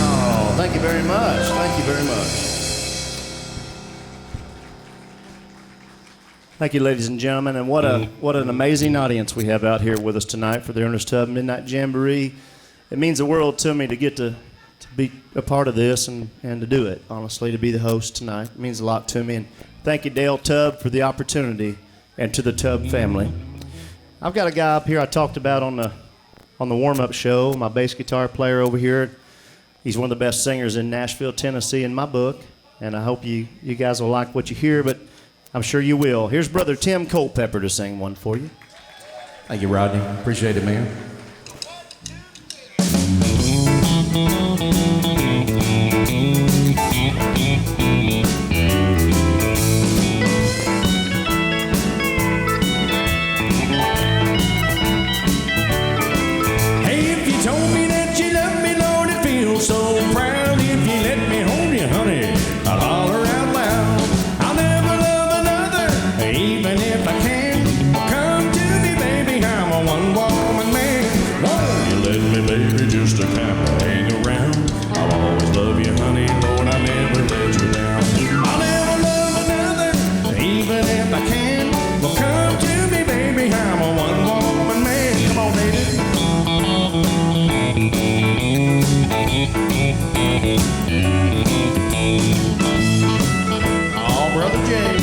S2: Oh, thank you very much. Thank you very much. Thank you, ladies and gentlemen, and what an amazing audience we have out here with us tonight for the Ernest Tubb Midnite Jamboree. It means the world to me to get to be a part of this and to do it, honestly, to be the host tonight. It means a lot to me, and thank you, Dale Tubb, for the opportunity, and to the Tubb family. I've got a guy up here I talked about on the warm-up show, my bass guitar player over here. He's one of the best singers in Nashville, Tennessee, in my book, and I hope you guys will like what you hear, but I'm sure you will. Here's Brother Tim Culpepper to sing one for you.
S8: Thank you, Rodney. Appreciate it, man.
S9: Hey, if you told me that you love me, Lord, it feels so proud. If you let me hold you, honey, I'll holler out loud. I'll never love another, even if I can. Come to me, baby, I'm a one-woman man. Won't you let me, baby, just to kind of hang around? I'll always love you, honey, Lord, I'll never let you down. I'll never love another, even if I can. Well, come to me, baby, I'm a one-woman man. Come on, baby. Oh, Brother Jay.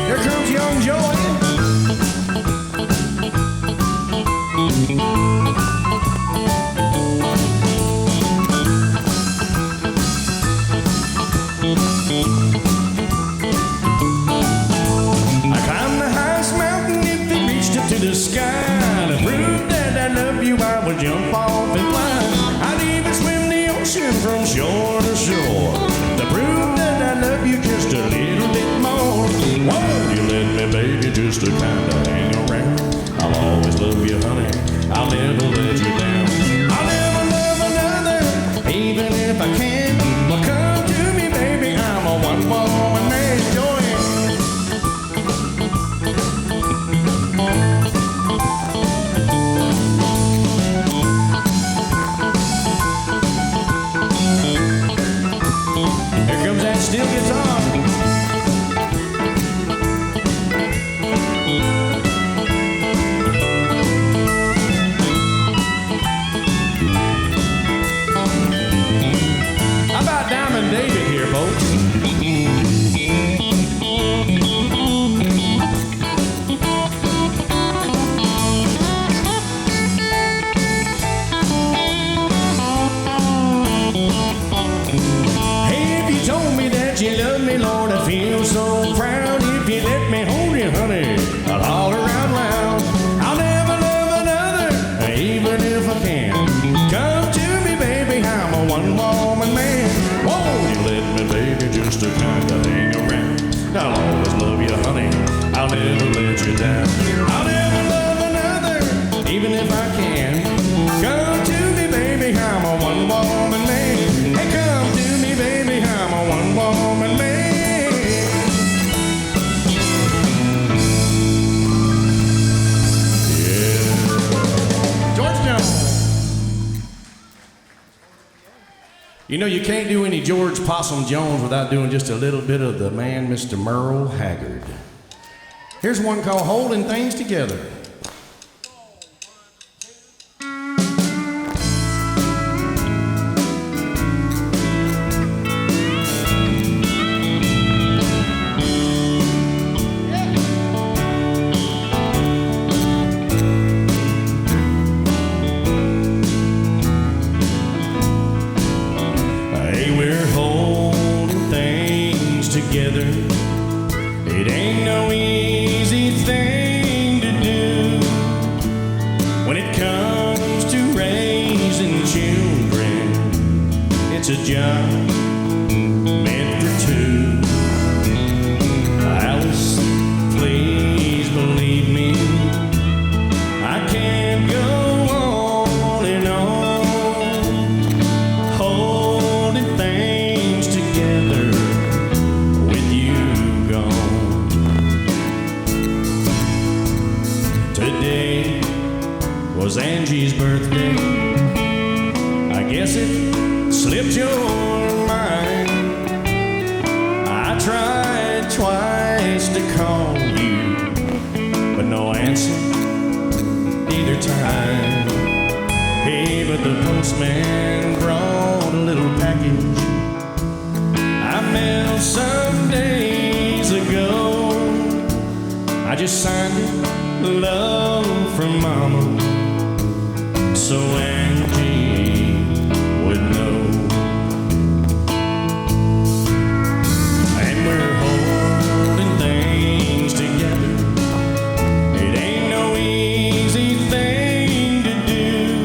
S9: Here comes young Joy. I climbed the highest mountain if it reached up to the sky. To prove that I love you, I would jump off and fly. I'd even swim the ocean from shore to shore. To prove that I love you just a little bit more. Won't you let me, baby, just to kind of hang around? I'll always love you, honey, I'll never let you down. I'll never love another, even if I can. Well, come to me, baby, I'm a one-woman man. Joy. Here comes that steel guitar. How about Diamond David here, folks? Hey, if you told me that you love me, Lord, I feel so proud. If you let me hold you, honey, I'll holler out loud. I'll never love another, even if I can. Come to me, baby, I'm a one-woman man. Won't you let me, baby, just to kind of hang around? I'll always love you, honey, I'll never let you down. I'll never love another, even if I can. Come to me, baby, I'm a one-woman man. Hey, come to me, baby, I'm a one-woman man. Yeah. George Jones. You know, you can't do any George Possum Jones without doing just a little bit of the man, Mr. Merle Haggard. Here's one called Holding Things Together. Hey, we're holding things together. It ain't no easy thing to do. When it comes to raising children, it's a job meant for two. Alice, please believe me, I can't go on and on holding things together with you. postman brought a little package I mailed some days ago. I just signed it, love from Mama, so Angie would know. And we're holding things together. It ain't no easy thing to do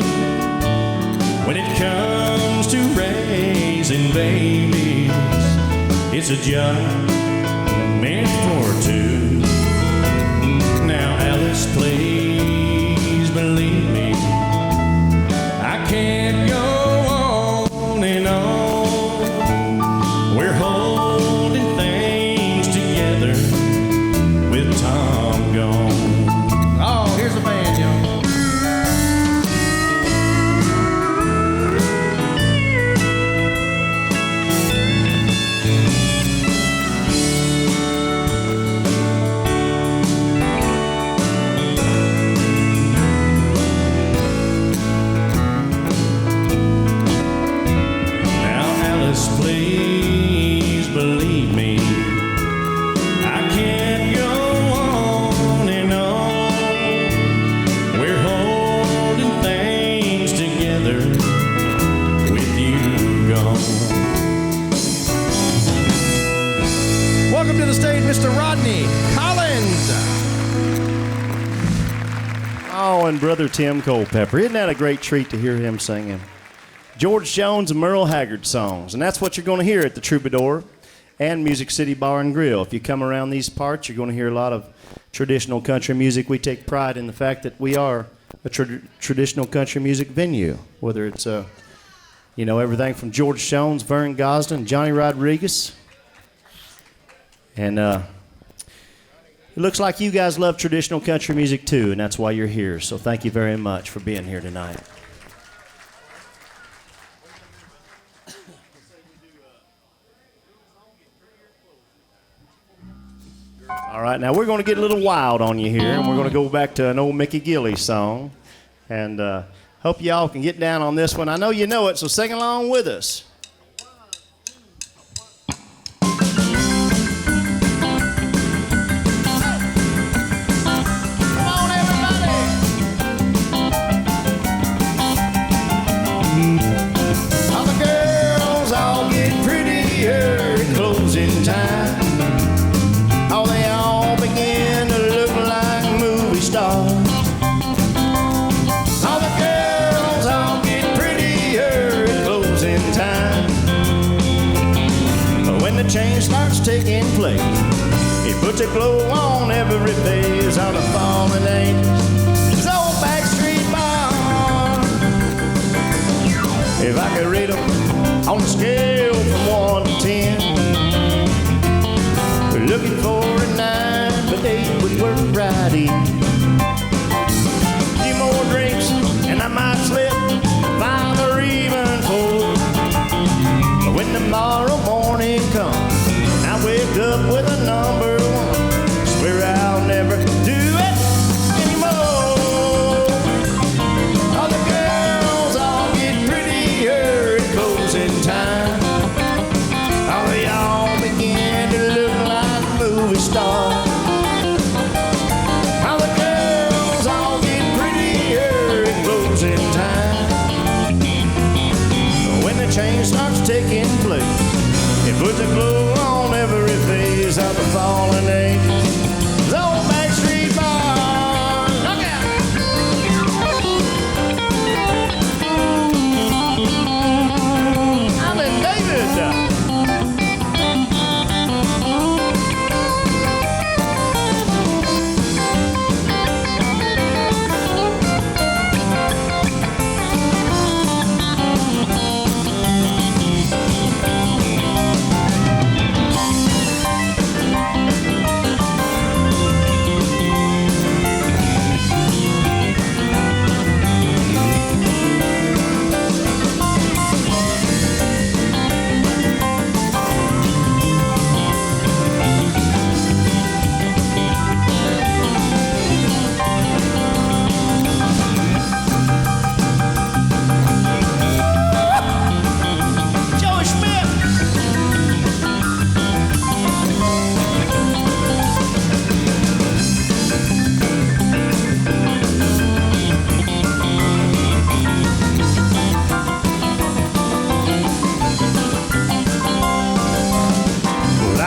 S9: when it comes to raising babies. It's a job meant for two. Now, Alice, please believe me, I can't go on and on. We're holding things together with Tom gone. Oh, here's the band, y'all. Please believe me, I can't go on and on. We're holding things together with you gone. Welcome to the stage, Mr. Rodney Collins.
S2: Oh, and Brother Tim Culpepper. Isn't that a great treat to hear him singing? George Jones and Merle Haggard songs. And that's what you're going to hear at the Troubadour and Music City Bar and Grill. If you come around these parts, you're going to hear a lot of traditional country music. We take pride in the fact that we are a traditional country music venue, whether it's, everything from George Jones, Vern Gosdin, Johnny Rodriguez. And it looks like you guys love traditional country music too, and that's why you're here. So thank you very much for being here tonight. All right, now we're going to get a little wild on you here, and we're going to go back to an old Mickey Gilley song. And hope y'all can get down on this one. I know you know it, so sing along with us. Come on, everybody! All the girls all get prettier at closing time. Oh, they all begin to look like movie stars. All the girls all get prettier at closing time. But when the change starts taking place, it puts a glow on every face on the fallen angels. It's old Backstreet Bar. If I could rate them on a scale from 1 to 10, we're looking for a 9, but 8 would work right in. A few more drinks and I might slip 5 or even 4. But when tomorrow morning comes, I wake up with a number 1. Swear I'll never do it anymore. All the girls all get prettier at closing time. All they all begin to look like movie stars. How the girls all get prettier at closing time. When the change starts taking place, it puts a glow on every face of the fallen angels. It's old Backstreet Bar. Look out! Alan David.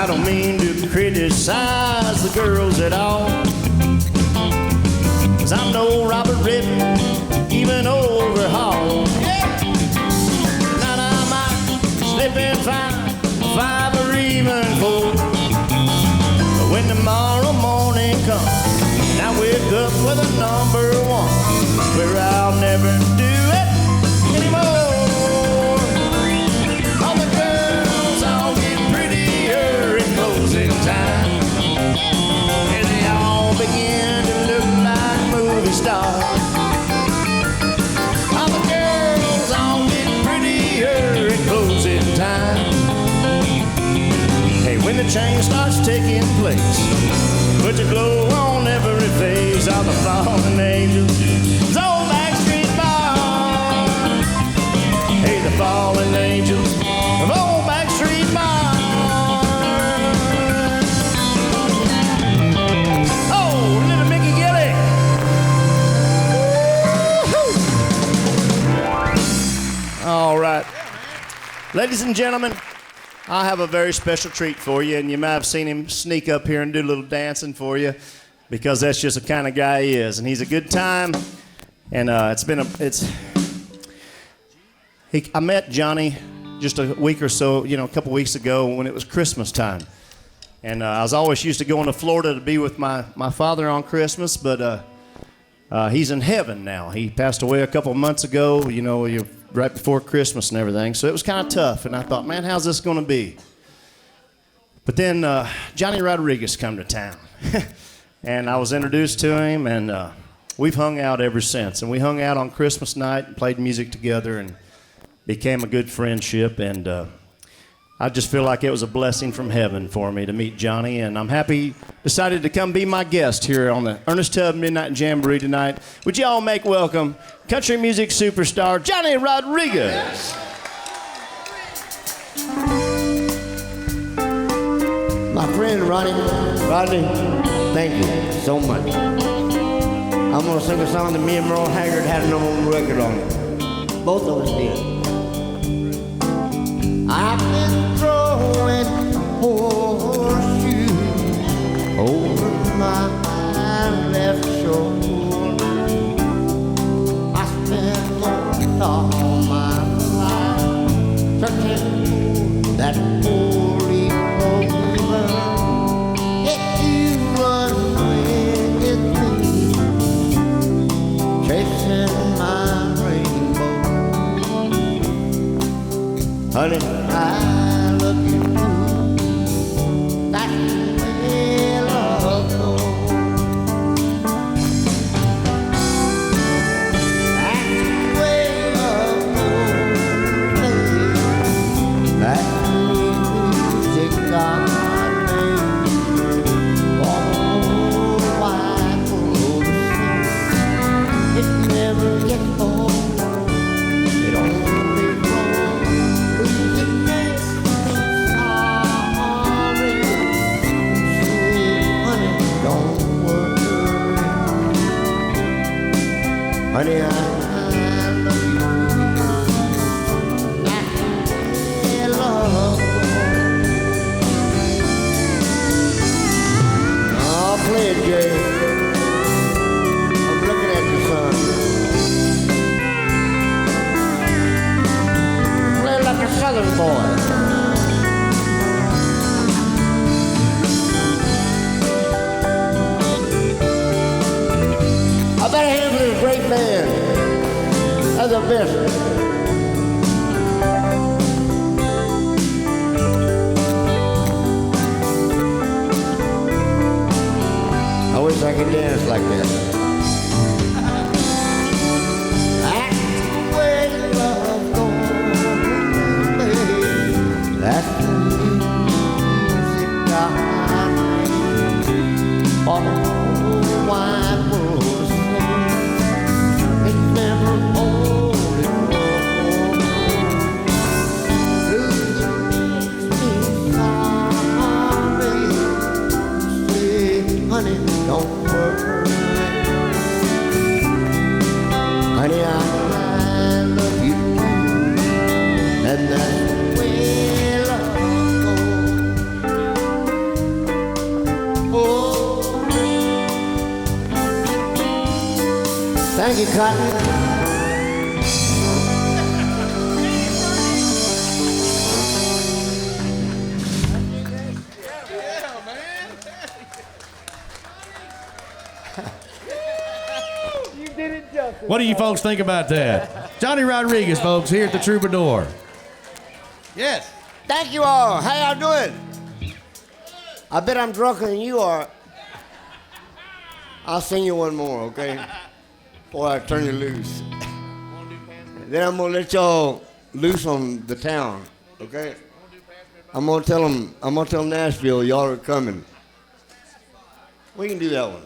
S9: I don't mean to criticize the girls at all, 'cause I know Robert Redden, even overhaul. Yeah. Now I might slip and find 5 or even 4, but when tomorrow morning comes and I wake up with a number 1, where I'll never do it anymore. All the girls all get prettier in closing time, and they all begin to look like movie stars. All the girls all get prettier in closing time. Hey, when the change starts taking place, put your glow on every face of the fallen angels. It's old Backstreet Boys. Hey, the fallen angels of old Backstreet Boys. Oh, little Mickey Gilly. Woo-hoo. All right. Ladies and gentlemen, I have a very special treat for you, and you might have seen him sneak up here and do a little dancing for you, because that's just the kind of guy he is, and he's a good time. And I met Johnny just a week or so, a couple weeks ago when it was Christmas time, and I was always used to going to Florida to be with my father on Christmas, but he's in heaven now. He passed away a couple months ago, right before Christmas and everything. So it was kind of tough. And I thought, man, how's this going to be? But then Johnny Rodriguez come to town. And I was introduced to him, and we've hung out ever since. And we hung out on Christmas night and played music together and became a good friendship. And I just feel like it was a blessing from heaven for me to meet Johnny. And I'm happy he decided to come be my guest here on the Ernest Tubb Midnite Jamboree tonight. Would you all make welcome country music superstar Johnny Rodriguez.
S3: My friend Rodney, thank you so much. I'm gonna sing a song that me and Merle Haggard had an old record on it. Both of us did. I've been throwing horseshoes over my left shoulder. I spent all my life searching for that holy rover. Yet you run with me, chasing my rainbow. Honey, I love you too. That's the way love goes. That's the way love goes, baby. That's the music God made for the whole wide world to sing. It never gets old. It only grows. It makes me sorry. Say, honey, don't worry. Honey, I love you. That's the way love goes. Oh, play it, Jay. I'm looking at you, son. Play like a southern boy. I better hand for this great band. That's the best. I wish I could dance like that. That's the way love goes, baby. That's the music God made for the whole wide world to sing. It's never old, it grows. It makes me sorry. Say, honey, don't worry. Honey, I love you too. And that's the way love goes.
S10: Thank you, Cotton.
S9: What do you folks think about that? Johnny Rodriguez, folks, here at the Troubadour.
S10: Yes. Thank you all. How y'all doing? I bet I'm drunker than you are. I'll sing you one more, okay? Before I turn you loose. Then I'm gonna let y'all loose on the town, okay? I'm gonna tell Nashville y'all are coming. We can do that one.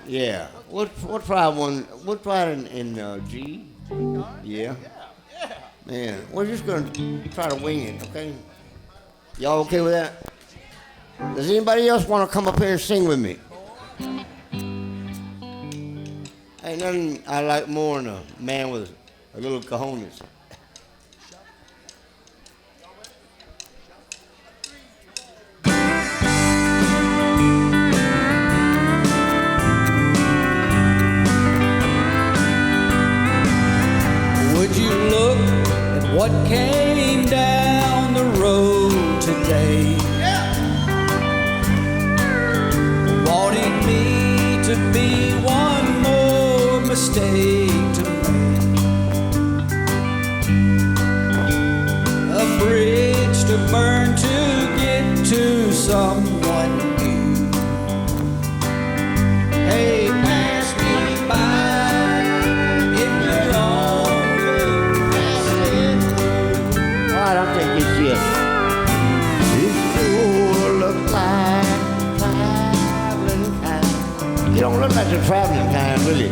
S10: Yeah. We'll try one. We'll try it in G. Yeah. Man, we're just gonna try to wing it, okay? Y'all okay with that? Does anybody else want to come up here and sing with me? Ain't nothing I like more than a man with a little cojones.
S11: Would you look at what came down the road today? Wanting me to be one more mistake to make. A bridge to burn to get to someone new. Hey, pass me by if you're only passing through.
S10: All right, I'll take this shit. This sure looks like traveling time. You don't look like the traveling kind, really.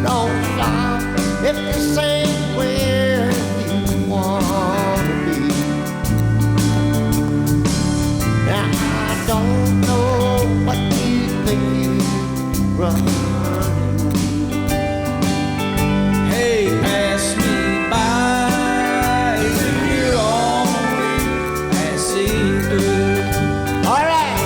S10: Don't stop if this ain't where you want to be. Now, I don't know what you think you run.
S11: Hey, pass me by if you're only passing through.
S10: All right.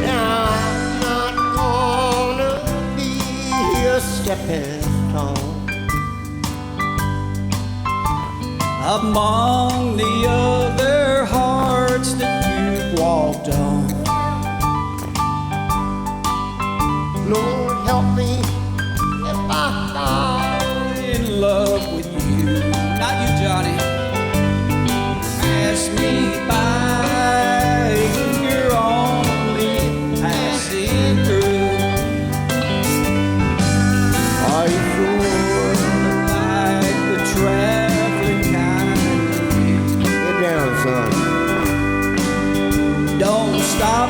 S10: Now I'm not gonna be a stepping stone
S11: Among the other hearts that you've walked on.
S10: Lord, help me if I fall
S11: In love with you, not you, Johnny. Pass me by if you're only passing through.
S10: Are you sure?
S11: Like the traveling kind.
S10: Get down, son.
S11: Don't stop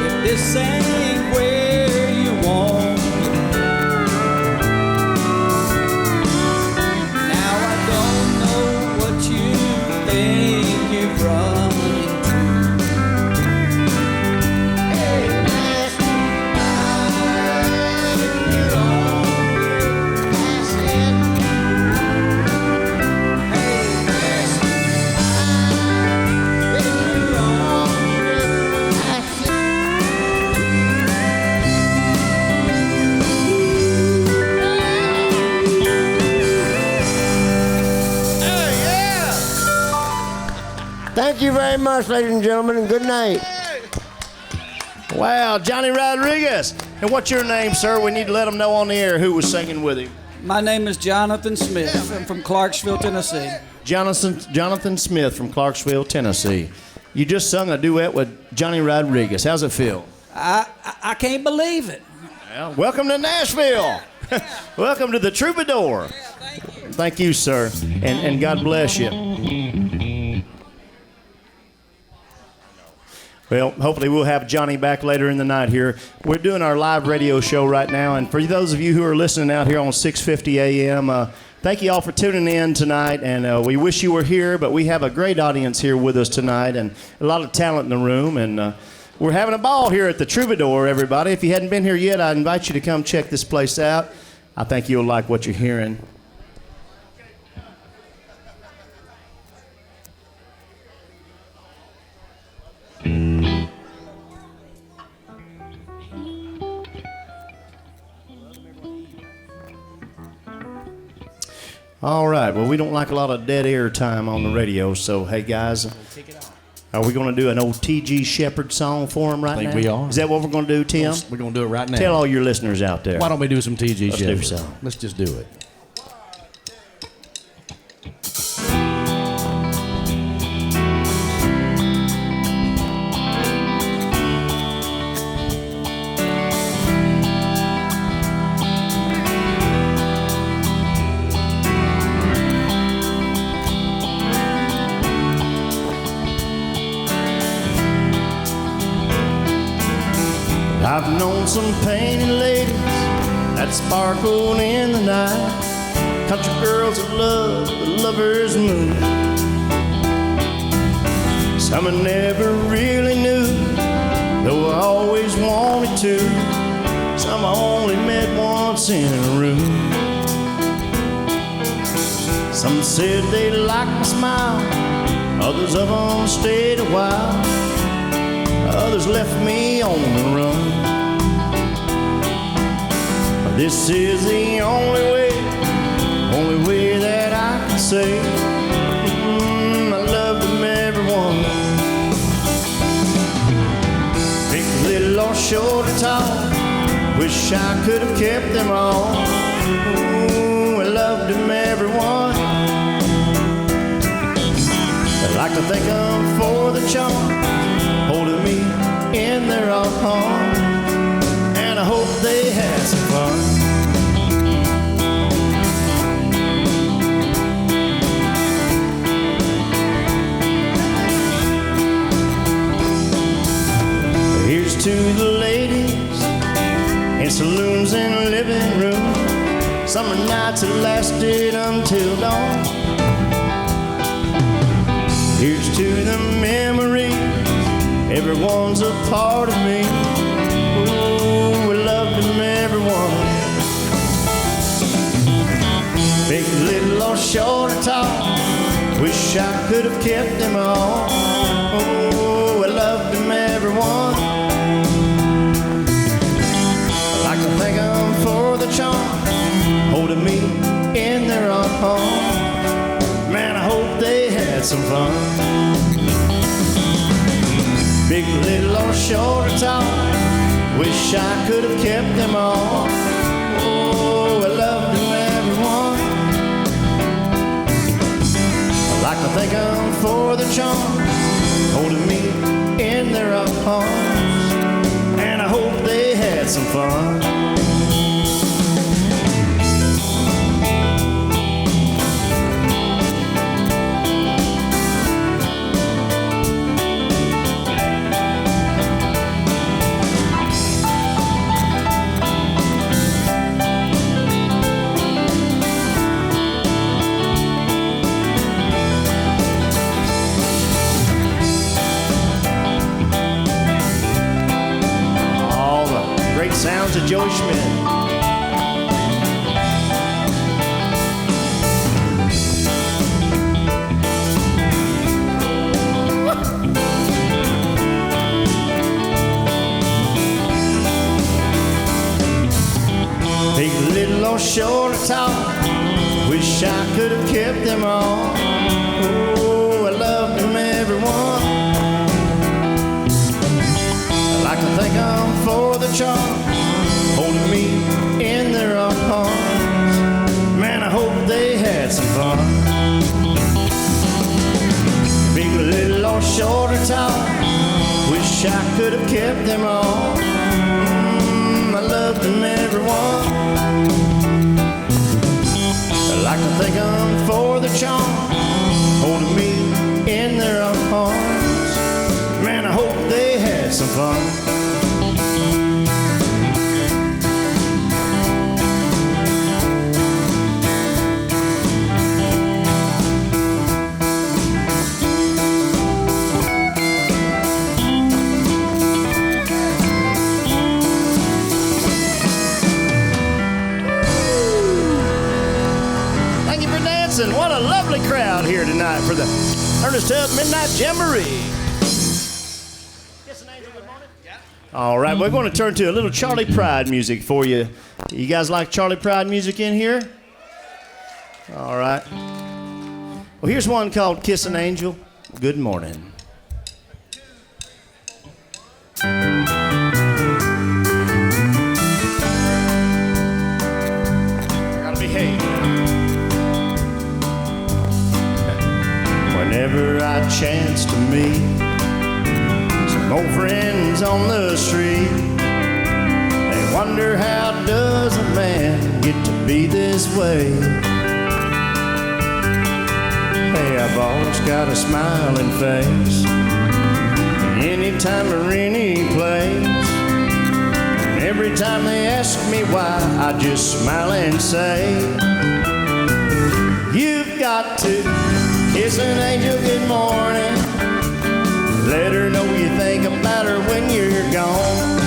S11: if this ain't where you want to be. Now I don't know what you think you've run into. Hey, pass me by if you're only passing through. Hey, pass me by if you're only passing
S10: Thank you very much, ladies and gentlemen, and good night.
S2: Wow, Johnny Rodriguez. And what's your name, sir? We need to let them know on the air who was singing with him.
S11: My name is Jonathan Smith. I'm from Clarksville, Tennessee.
S2: Jonathan Smith from Clarksville, Tennessee. You just sung a duet with Johnny Rodriguez. How's it feel?
S11: I can't believe it.
S2: Well, welcome to Nashville. Welcome to the Troubadour. Thank you, sir. And God bless you. Well, hopefully we'll have Johnny back later in the night here. We're doing our live radio show right now, and for those of you who are listening out here on 650 AM, thank you all for tuning in tonight, and we wish you were here, but we have a great audience here with us tonight, and a lot of talent in the room, and we're having a ball here at the Troubadour, everybody. If you hadn't been here yet, I invite you to come check this place out. I think you'll like what you're hearing. All right. Well, we don't like a lot of dead air time on the radio, so hey, guys, are we going to do an old T.G. Shepherd song for him right now?
S8: I think we are.
S2: Is that what we're going to do, Tim?
S8: We're going to do it right now.
S2: Tell all your listeners out there.
S8: Why don't we do some T.G.
S2: Let's
S8: Shepherd?
S2: do so.
S8: Let's just do it.
S2: I've known some painted ladies that sparkled in the night, country girls that love the lover's moon. Some I never really knew, though I always wanted to. Some I only met once in a room. Some said they liked my smile, others of them stayed a while. Others left me on the run. This is the only way that I can say I loved them, everyone. Big, little, or short or tall, wish I could have kept them all. Ooh, I loved them, everyone. I like to thank them for the charm, holding me in their arms, and I hope they had some fun. Here's to the ladies in saloons and living rooms, summer nights that lasted until dawn. Here's to the memories, everyone's a part of me. Ooh, we loved them, everyone. Big, little, or short or tall, wish I could have kept them all. Oh, we loved them, everyone. I like to thank them for the charm, holding me in their arms. Man, I hope they had some fun. Big, little, or short or tall, wish I could have kept them all. Oh, I loved them, everyone. I like to thank them for the charm, holding me in their arms, and I hope they had some fun. Sounds of Joey Schmidt. Big, little, or short or tall, wish I could have kept them all. Oh, I loved them, everyone. I like to thank them for the charm, holding me in their arms. Man, I hope they had some fun. Big, little, or short or tall, wish I could have kept them all. I loved them, everyone. I like to thank them for the charm, holding me in their arms. Man, I hope they had some fun. What a lovely crowd here tonight for the Ernest Tubb Midnite Jamboree. All right, we're going to turn to a little Charlie Pride music for you. You guys like Charlie Pride music in here? All right. Well, here's one called Kiss an Angel. Good morning. I gotta behave. Whenever I chance to meet some old friends on the street, they wonder how does a man get to be this way. Hey, I've always got a smiling face anytime or any place. And every time they ask me why, I just smile and say, you've got to kiss an angel good morning. Let her know you think about her when you're gone.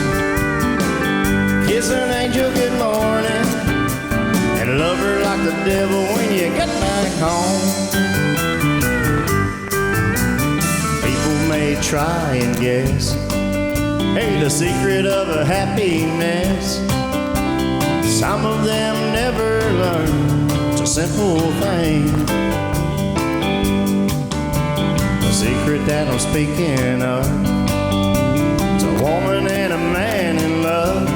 S2: Kiss an angel good morning and love her like the devil when you get back home. People may try and guess, hey, the secret of a happiness. Some of them never learn. It's a simple thing. The secret that I'm speaking of, it's a woman and a man in love.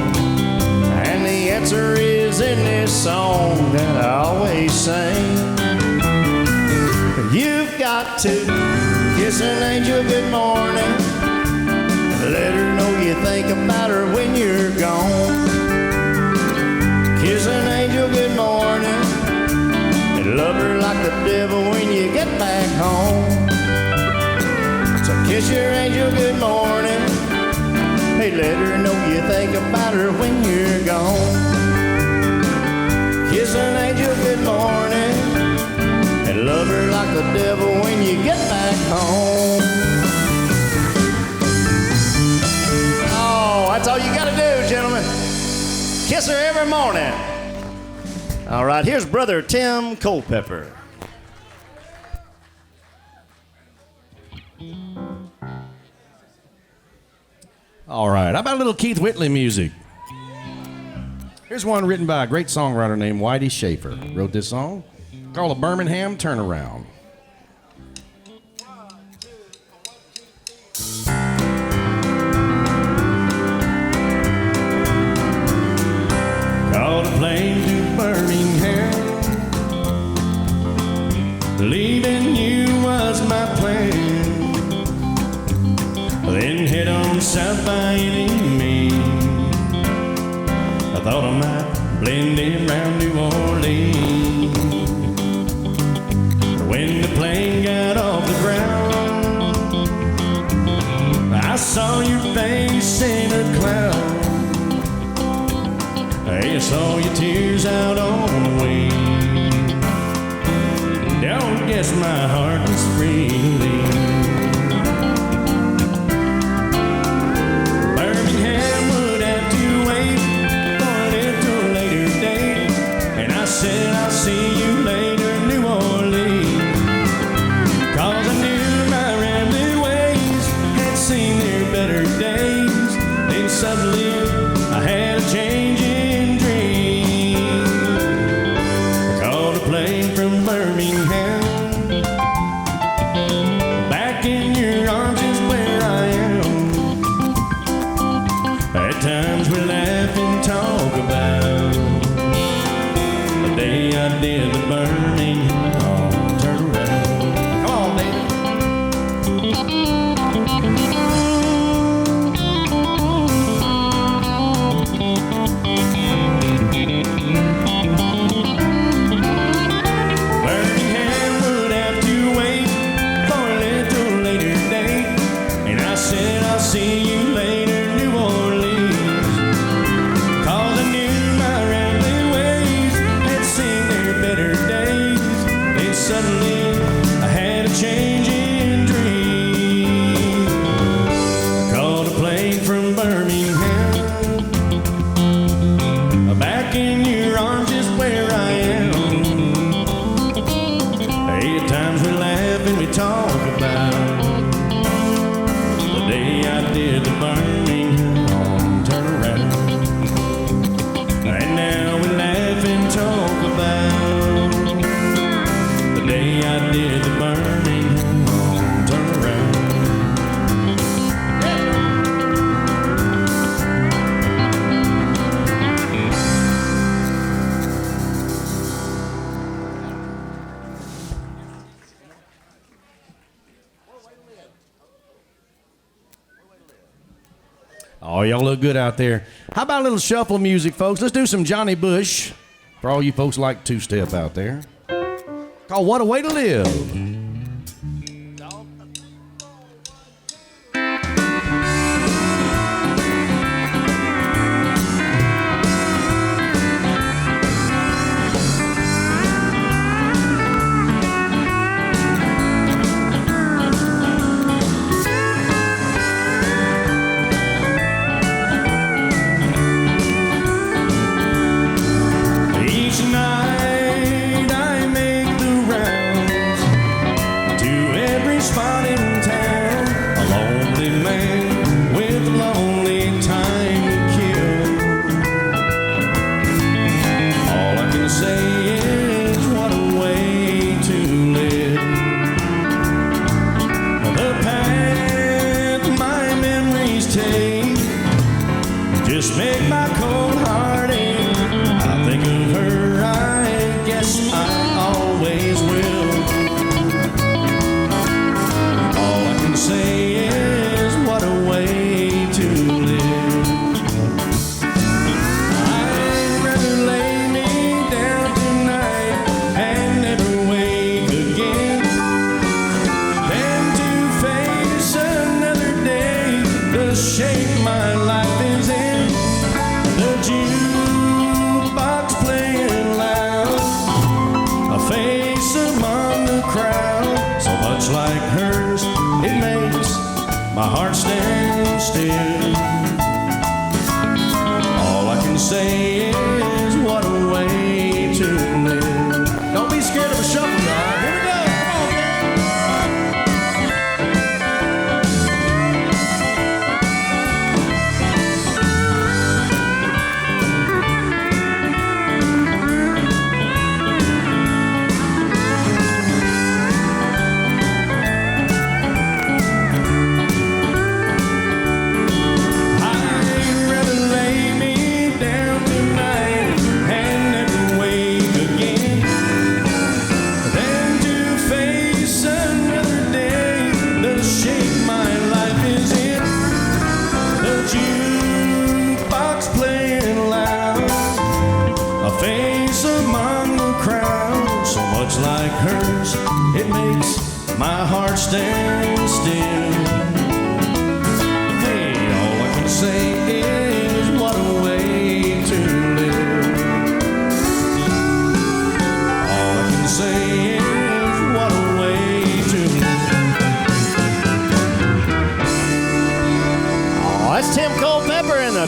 S2: And the answer is in this song that I always sing. You've got to kiss an angel good morning. Let her know you think about her when you're gone. Kiss an angel good morning and love her like the devil when you get back home. So kiss your angel good morning. Hey, let her know you think about her when you're gone. Kiss an angel good morning and love her like the devil when you get back home. Oh, that's all you gotta do, gentlemen. Kiss her every morning. All right, here's Brother Tim Culpepper.
S8: All right, how about a little Keith Whitley music? Here's one written by a great songwriter named Whitey Schaefer. Wrote this song called A Birmingham Turnaround.
S9: Caught a plane to Birmingham. Leaving you was my plan. Then head on south by any means. I thought I might blend in round New Orleans. When the plane got off the ground, I saw your face in a cloud. I saw your tears out on the wing. Don't guess my heart was free to leave. Birmingham would have to wait for a little later date. And I said I'll see you later, New Orleans. Cause I knew my rambling ways had seen their better days. Then suddenly I had a change in dream. I caught a plane from Birmingham.
S8: Oh, y'all look good out there. How about a little shuffle music, folks? Let's do some Johnny Bush for all you folks like two-step out there. Called What a Way to Live.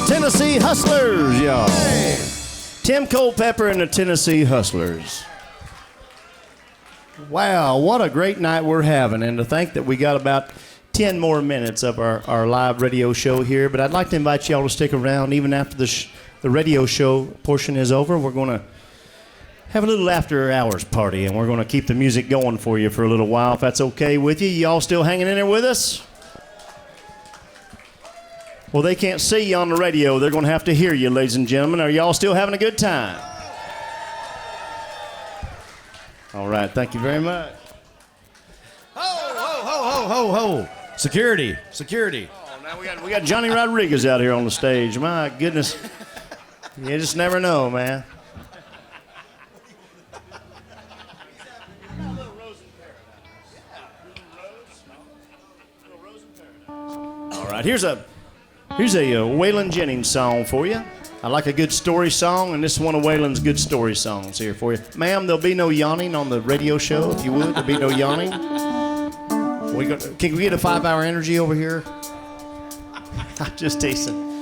S2: Tennessee Hustlers, y'all. Hey. Tim Culpepper and the Tennessee Hustlers. Wow, what a great night we're having. And to think that we got about 10 more minutes of our live radio show here. But I'd like to invite y'all to stick around even after the radio show portion is over. We're going to have a little after hours party, and we're going to keep the music going for you for a little while, if that's okay with you. Y'all still hanging in there with us? Well, they can't see you on the radio. They're going to have to hear you, ladies and gentlemen. Are y'all still having a good time? All right. Thank you very much.
S8: Ho, ho, ho, ho, ho, ho. Security. Security.
S2: Oh, now we got Johnny Rodriguez out here on the stage. My goodness. You just never know, man. All right. Here's a Waylon Jennings song for you. I like a good story song, and this is one of Waylon's good story songs here for you. Ma'am, there'll be no yawning on the radio show, if you would. There'll be no yawning. Can we get a 5-hour energy over here? I'm just teasing.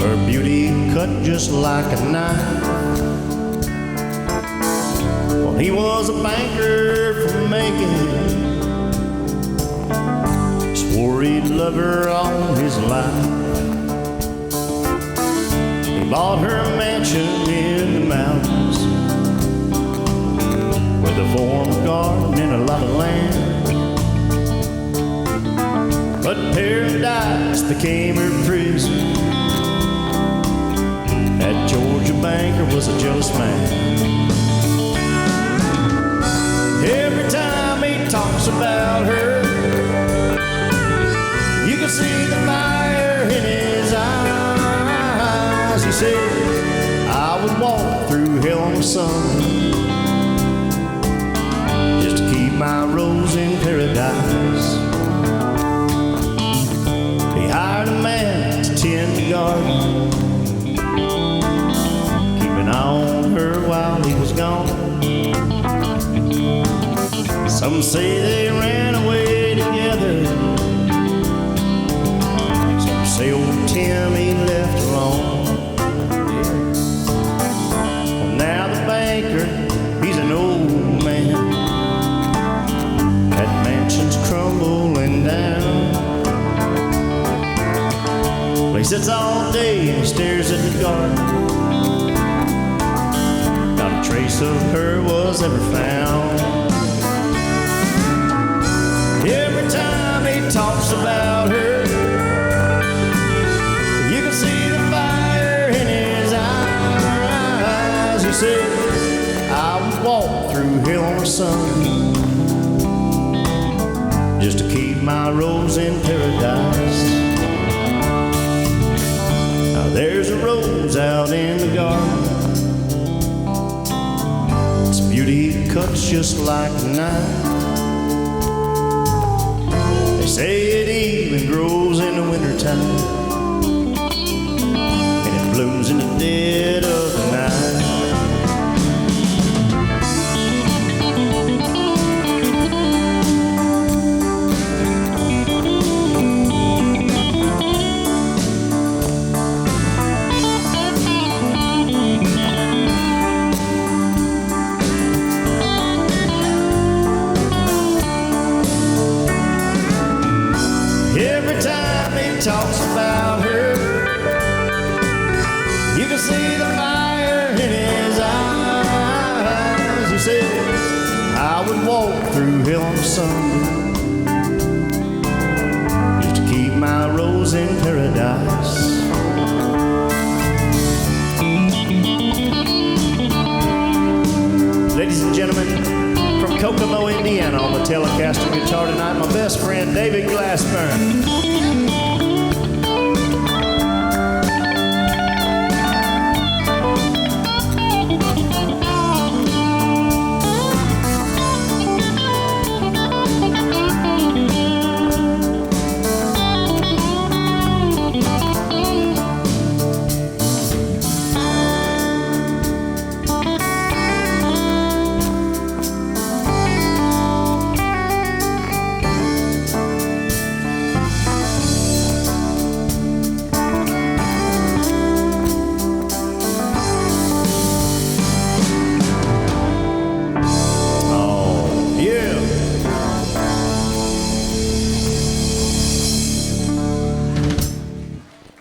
S2: Her beauty cut just like a knife. Well, he was a banker from Macon, swore
S8: every lover on his life. He bought her a mansion in the mountains with a formal garden and a lot of land. But paradise became her prison. That Georgia banker was a jealous man. Every time he talks about her, you can see the fire in his eyes. He said, I would walk through hell on the sun just to keep my rose in paradise. He hired a man to tend the garden, keeping eye on her while he was gone. Some say they ran away together. Some say old Tim he left alone. Well, now the banker, he's an old man. That mansion's crumbling down. Well, he sits all day and he stares at the garden. Not a trace of her was ever found. Every time he talks about her, you can see the fire in his eyes. He said, I would walk through hell on the sun just to keep my rose in paradise. Now there's a rose out in the garden. Its beauty cuts just like a knife. They say it even grows in the wintertime, and it blooms in the dead of the night. Talks about her, you can see the fire in his eyes. He said, I would walk through hell on Sunday just to keep my rose in paradise. Ladies and gentlemen, from Kokomo, Indiana, on the Telecaster guitar tonight, my best friend David Glassburn.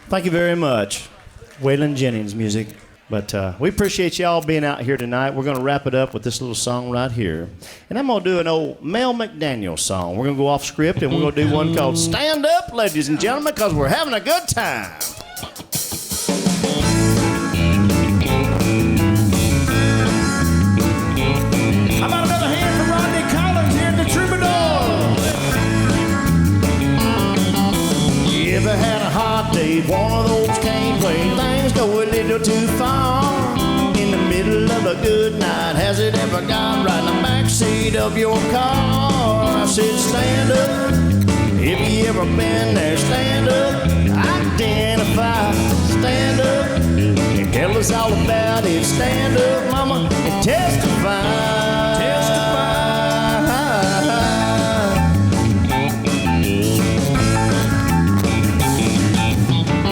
S8: Thank you very much. Waylon Jennings music. But we appreciate y'all being out here tonight. We're going to wrap it up with this little song right here. And I'm going to do an old Mel McDaniel song. We're going to go off script and we're going to do one called Stand Up, ladies and gentlemen, because we're having a good time.
S9: How about another hand for Rodney Collins here at the Troubadour?
S8: You ever had a hot day, one of those can't wait, things go a little too far? In the middle of a good night, has it ever got right in the backseat of your car? I said, stand up, if you ever been there, stand up, identify, stand up, and tell us all about it, stand up, mama, and testify.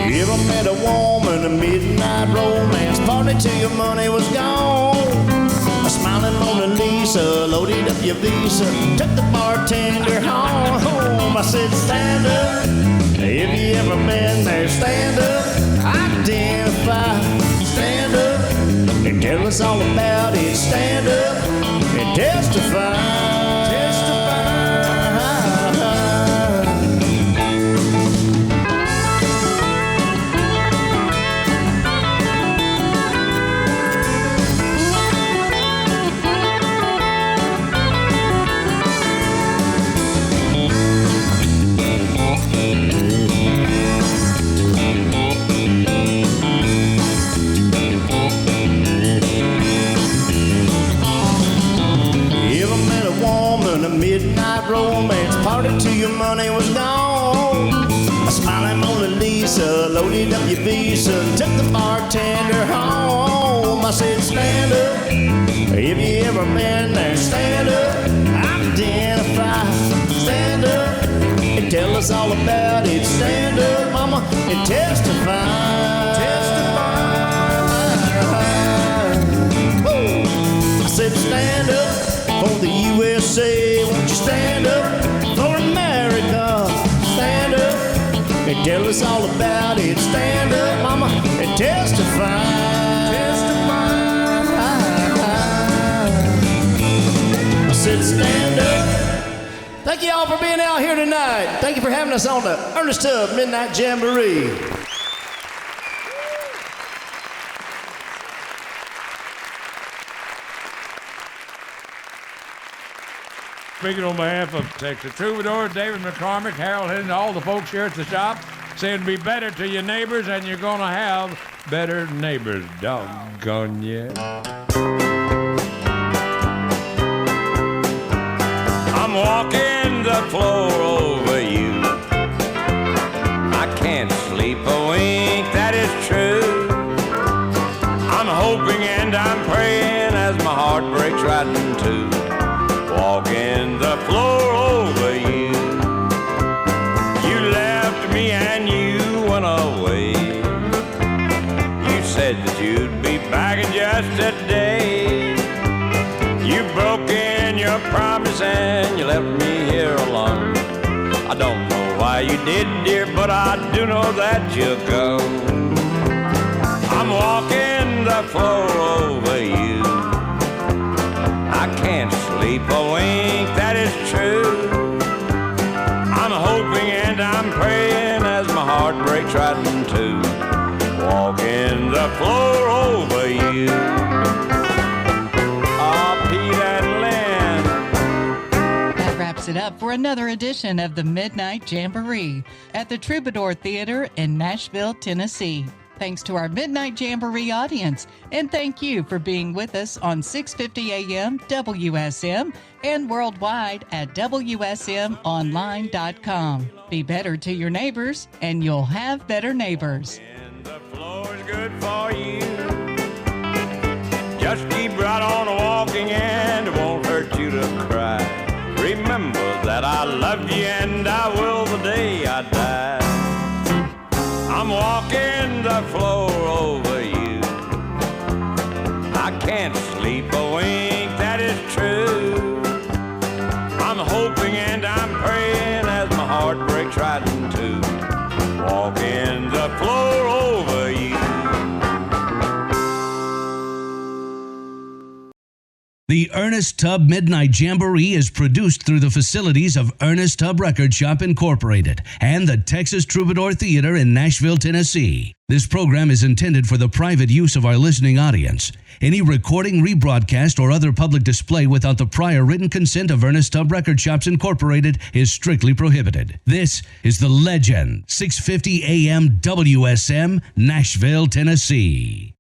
S8: You ever met a woman, a midnight romance party till your money was gone? A smiling Mona Lisa Lisa, loaded up your visa, took the bartender home. I said, stand up, if you ever been there, stand up, identify, stand up, and tell us all about it, stand up, and testify. Midnight romance, party till your money was gone. A smiling Mona Lisa, loaded up your visa, took the bartender home. I said, stand up, if you ever been there, stand up, identify, stand up, and tell us all about it, stand up, mama, and testify. Woo. I said, stand up for the USA, won't you stand up for America? Stand up and tell us all about it. Stand up, mama, and testify. I said, stand up. Thank you all for being out here tonight. Thank you for having us on the Ernest Tubb Midnite Jamboree.
S12: Speaking on behalf of Texas Troubadour, David McCormick, Harold Hinton, all the folks here at the shop, saying be better to your neighbors and you're going to have better neighbors. Doggone yeah.
S7: I'm walking the floor over you. I can't sleep a wink, that is true. I'm hoping and I'm praying as my heart breaks right in two. Walking the floor over you. You left me and you went away. You said that you'd be back in just a day. You broke in your promise and you left me here alone. I don't know why you did, dear, but I do know that you'll go. I'm walking the floor over you. I can't sleep a wink, that is true. I'm hoping and I'm praying as my heart breaks right in two. Walking the floor over you. Oh, Pete and Lynn.
S4: That wraps it up for another edition of the Midnight Jamboree at the Troubadour Theater in Nashville, Tennessee. Thanks to our Midnight Jamboree audience, and thank you for being with us on 650 AM WSM and worldwide at WSMonline.com. Be better to your neighbors, and you'll have better neighbors.
S7: And the floor's good for you. Just keep right on walking and it won't hurt you to cry. Remember that I love you and I will the day I die. I'm walking the floor over you. I can't sleep a wink, that is true. I'm hoping and I'm praying as my heart breaks right in two. Walking the floor over you.
S13: The Ernest Tubb Midnite Jamboree is produced through the facilities of Ernest Tubb Record Shop Incorporated and the Texas Troubadour Theater in Nashville, Tennessee. This program is intended for the private use of our listening audience. Any recording, rebroadcast, or other public display without the prior written consent of Ernest Tubb Record Shops Incorporated is strictly prohibited. This is the Legend, 650 AM WSM, Nashville, Tennessee.